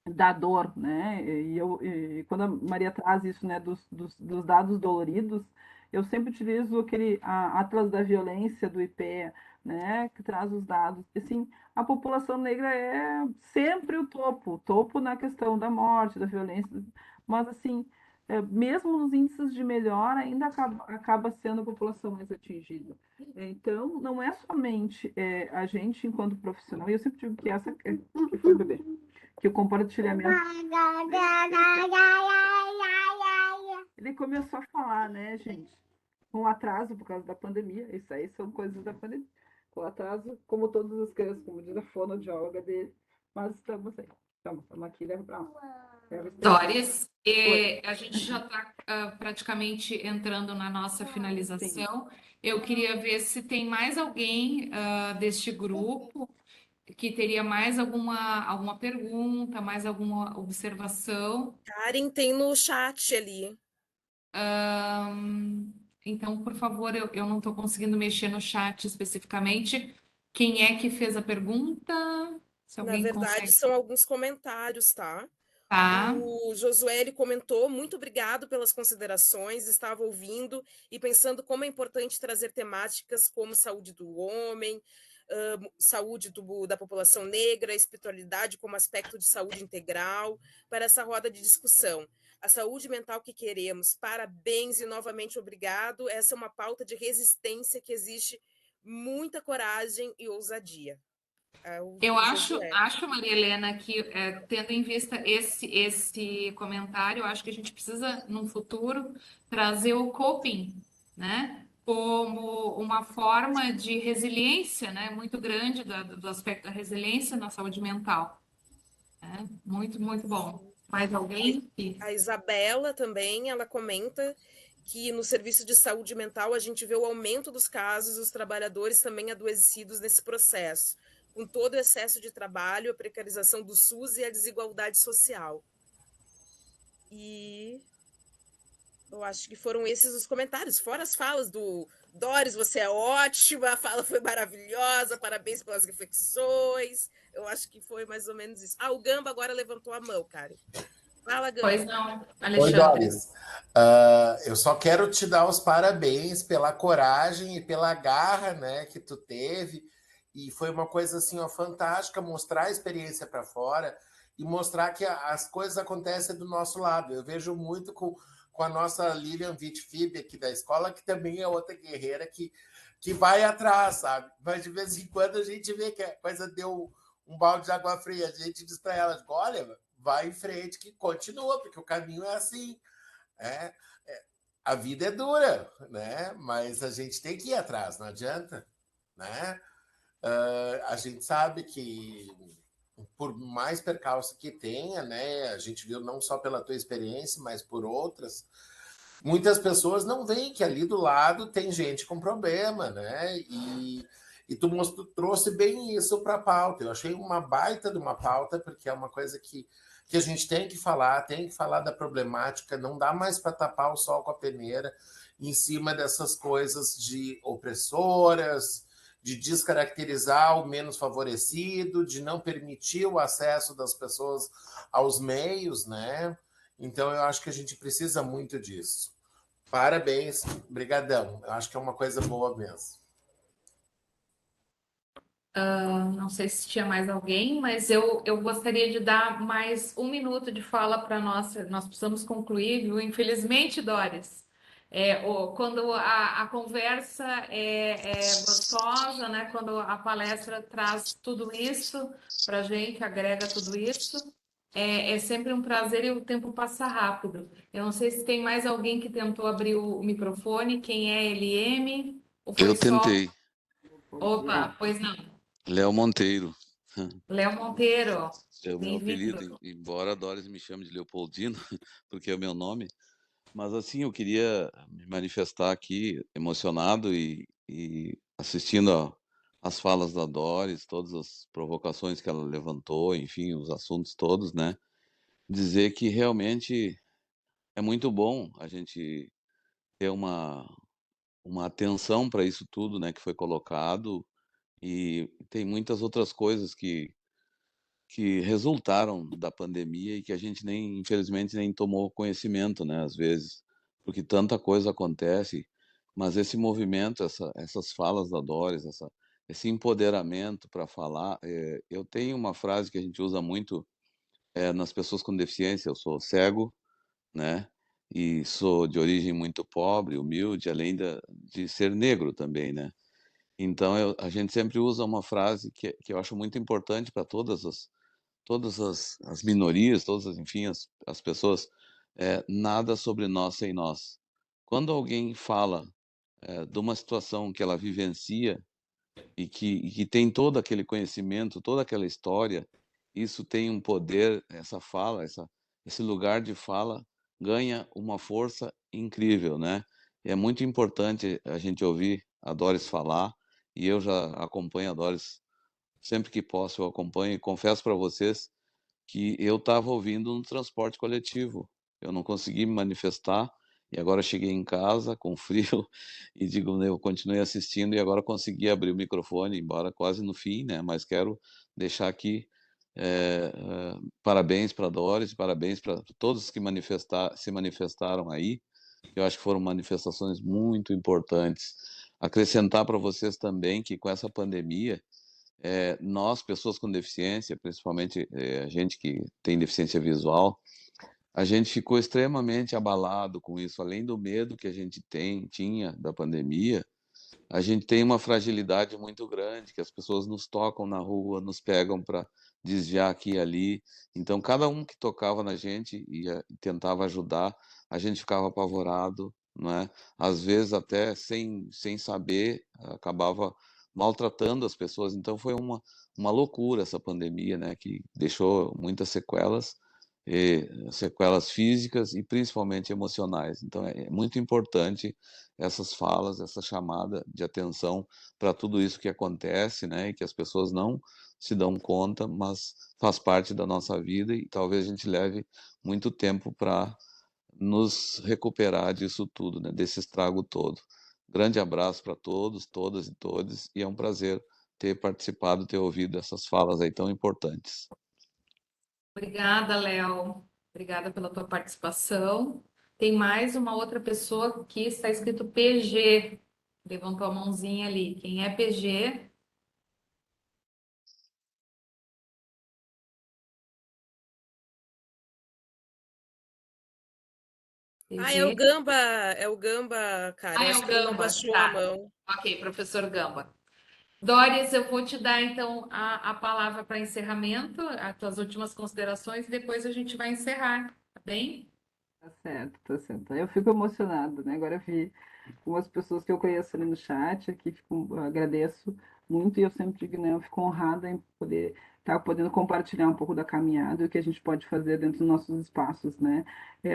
da dor, né? E quando a Maria traz isso, né, dos dados doloridos, eu sempre utilizo aquele Atlas da Violência do IPEA, né, que traz os dados. Assim, a população negra é sempre o topo na questão da morte, da violência, mas assim, mesmo nos índices de melhora, ainda acaba sendo a população mais atingida. Então, não é somente a gente enquanto profissional, e eu sempre digo que essa que foi bebê que o compartilhamento. Ele começou a falar, né, gente? Com atraso por causa da pandemia. Isso aí são coisas da pandemia. Com atraso, como todas as crianças, como diz a fonoaudióloga dele. Mas estamos aí. Estamos aqui, leva para lá. Doris, a gente já está praticamente entrando na nossa Sim. finalização. Eu queria ver se tem mais alguém deste grupo que teria mais alguma pergunta, mais alguma observação. Karen tem no chat ali. Então, por favor, eu não estou conseguindo mexer no chat especificamente. Quem é que fez a pergunta? Se Na alguém verdade, consegue. são alguns comentários, tá? Tá. O Josué ele comentou: muito obrigado pelas considerações, estava ouvindo e pensando como é importante trazer temáticas como saúde do homem, saúde da população negra, espiritualidade como aspecto de saúde integral para essa roda de discussão. A saúde mental que queremos. Parabéns e novamente obrigado. Essa é uma pauta de resistência que existe muita coragem e ousadia. Eu O Josué. acho, Maria Helena, que tendo em vista esse comentário, eu acho que a gente precisa, no futuro, trazer o coping, né, como uma forma de resiliência, né, muito grande do aspecto da resiliência na saúde mental. Né? Muito, muito bom. Mais alguém? A Isabela também, ela comenta que no serviço de saúde mental a gente vê o aumento dos casos, os trabalhadores também adoecidos nesse processo, com todo o excesso de trabalho, a precarização do SUS e a desigualdade social. E eu acho que foram esses os comentários, fora as falas do Doris, você é ótima, a fala foi maravilhosa, parabéns pelas reflexões. Eu acho que foi mais ou menos isso. O Gamba agora levantou a mão, Karen. Fala, Pois Gamba. não, Oi, Alexandre. Doris. Eu só quero te dar os parabéns pela coragem e pela garra, né, que tu teve. E foi uma coisa assim, ó, fantástica mostrar a experiência para fora e mostrar que as coisas acontecem do nosso lado. Eu vejo muito com a nossa Lilian Vitfib aqui da escola, que também é outra guerreira que vai atrás, sabe? Mas de vez em quando a gente vê que a coisa deu um balde de água fria. A gente diz para ela, olha, vai em frente que continua, porque o caminho é assim. É, a vida é dura, né? Mas a gente tem que ir atrás, não adianta, né? A gente sabe que por mais percalço que tenha, né? A gente viu não só pela tua experiência, mas por outras. Muitas pessoas não veem que ali do lado tem gente com problema, né? E tu trouxe bem isso para a pauta. Eu achei uma baita de uma pauta, porque é uma coisa que a gente tem que falar da problemática, não dá mais para tapar o sol com a peneira em cima dessas coisas de opressoras, de descaracterizar o menos favorecido, de não permitir o acesso das pessoas aos meios, né? Então eu acho que a gente precisa muito disso. Parabéns, brigadão. Eu acho que é uma coisa boa mesmo. Não sei se tinha mais alguém, mas eu gostaria de dar mais um minuto de fala para nós. Nós precisamos concluir, viu? Infelizmente, Doris, quando a conversa é gostosa, né? Quando a palestra traz tudo isso para a gente, agrega tudo isso, é sempre um prazer e o tempo passa rápido. Eu não sei se tem mais alguém que tentou abrir o microfone. Quem é LM? Ou foi Eu só? tentei. Opa, pois não. Léo Monteiro. Léo Monteiro, É o meu bem-vindo. apelido, embora a Doris me chame de Leopoldino, porque é o meu nome. Mas assim, eu queria me manifestar aqui emocionado e assistindo as falas da Doris, todas as provocações que ela levantou, enfim, os assuntos todos, né? Dizer que realmente é muito bom a gente ter uma atenção para isso tudo, né, que foi colocado, e tem muitas outras coisas que resultaram da pandemia e que a gente nem, infelizmente, nem tomou conhecimento, né, às vezes, porque tanta coisa acontece, mas esse movimento, essas falas da Doris, esse empoderamento para falar, eu tenho uma frase que a gente usa muito nas pessoas com deficiência: eu sou cego, né, e sou de origem muito pobre, humilde, além de ser negro também, né. Então a gente sempre usa uma frase que eu acho muito importante para todas as minorias, enfim, as pessoas, nada sobre nós sem nós. Quando alguém fala, de uma situação que ela vivencia e que tem todo aquele conhecimento, toda aquela história, isso tem um poder, essa fala, esse lugar de fala ganha uma força incrível, né. É muito importante a gente ouvir a Doris falar, e eu já acompanho a Doris sempre que posso, eu acompanho e confesso para vocês que eu estava ouvindo no transporte coletivo. Eu não consegui me manifestar e agora cheguei em casa com frio e digo, né, eu continuei assistindo e agora consegui abrir o microfone, embora quase no fim, né? Mas quero deixar aqui parabéns para a Doris, parabéns para todos que se manifestaram aí. Eu acho que foram manifestações muito importantes. Acrescentar para vocês também que com essa pandemia nós, pessoas com deficiência, principalmente a gente que tem deficiência visual, a gente ficou extremamente abalado com isso. Além do medo que a gente tinha da pandemia, a gente tem uma fragilidade muito grande, que as pessoas nos tocam na rua, nos pegam para desviar aqui e ali. Então, cada um que tocava na gente e tentava ajudar, a gente ficava apavorado, não é? Às vezes até sem saber, acabava maltratando as pessoas. Então, foi uma loucura essa pandemia, né? Que deixou muitas sequelas, sequelas físicas e principalmente emocionais. Então, é muito importante essas falas, essa chamada de atenção para tudo isso que acontece, né, e que as pessoas não se dão conta, mas faz parte da nossa vida e talvez a gente leve muito tempo para nos recuperar disso tudo, né, desse estrago todo. Grande abraço para todos, todas e todes, e é um prazer ter participado, ter ouvido essas falas aí tão importantes. Obrigada, Léo. Obrigada pela tua participação. Tem mais uma outra pessoa que está escrito PG. Levantou a mãozinha ali. Quem é PG? É o PG. Gamba, cara. Eu É acho o que ele não Gamba. baixou a Tá. mão. Ok, professor Gamba. Doris, eu vou te dar então a palavra para encerramento, as tuas últimas considerações, e depois a gente vai encerrar, tá bem? Tá certo, tá certo. Eu fico emocionada, né? Agora eu vi algumas pessoas que eu conheço ali no chat, aqui agradeço muito e eu sempre digo, né, eu fico honrada em poder estar podendo compartilhar um pouco da caminhada e o que a gente pode fazer dentro dos nossos espaços, né?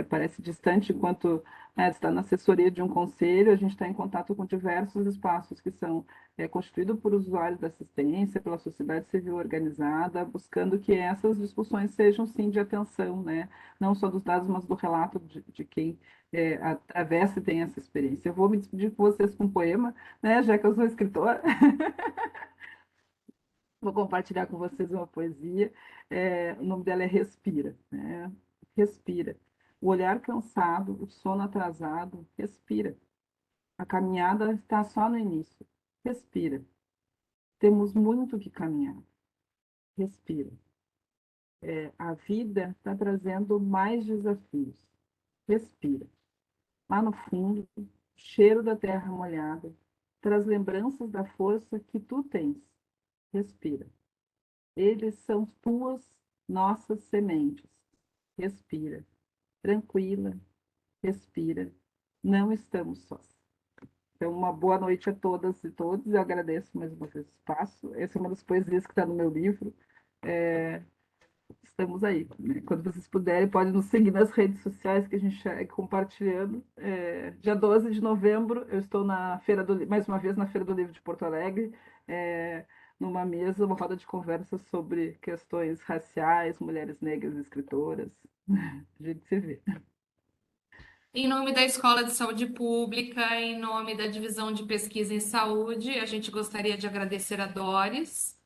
Parece distante enquanto está na assessoria de um conselho, a gente está em contato com diversos espaços que são constituídos por usuários da assistência, pela sociedade civil organizada, buscando que essas discussões sejam, sim, de atenção, né? Não só dos dados, mas do relato de quem atravessa e tem essa experiência. Eu vou me despedir com vocês com um poema, né, já que eu sou escritora. Vou compartilhar com vocês uma poesia. O nome dela é Respira. Né? Respira. O olhar cansado, o sono atrasado, respira. A caminhada está só no início. Respira. Temos muito que caminhar. Respira. A vida está trazendo mais desafios. Respira. Lá no fundo, o cheiro da terra molhada traz lembranças da força que tu tens. Respira. Eles são tuas, nossas sementes. Respira. Tranquila. Respira. Não estamos sós. Então, uma boa noite a todas e todos. Eu agradeço mais uma vez o espaço. Essa é uma das poesias que está no meu livro. Estamos aí, né? Quando vocês puderem, podem nos seguir nas redes sociais que a gente segue compartilhando. Dia 12 de novembro, eu estou na mais uma vez na Feira do Livro de Porto Alegre, numa mesa, uma roda de conversa sobre questões raciais, mulheres negras, escritoras. A gente se vê. Em nome da Escola de Saúde Pública, em nome da Divisão de Pesquisa em Saúde, a gente gostaria de agradecer a Doris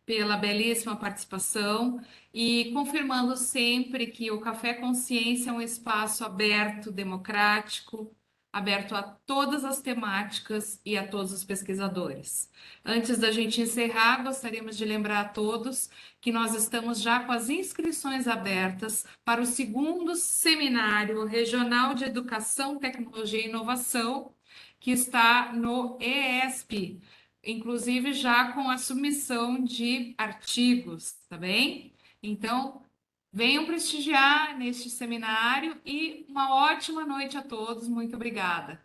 pela belíssima participação e confirmando sempre que o Café Consciência é um espaço aberto, democrático, aberto a todas as temáticas e a todos os pesquisadores. Antes da gente encerrar, gostaríamos de lembrar a todos que nós estamos já com as inscrições abertas para o segundo Seminário Regional de Educação, Tecnologia e Inovação, que está no ESP, inclusive já com a submissão de artigos, tá bem? Então, venham prestigiar neste seminário e uma ótima noite a todos. Muito obrigada.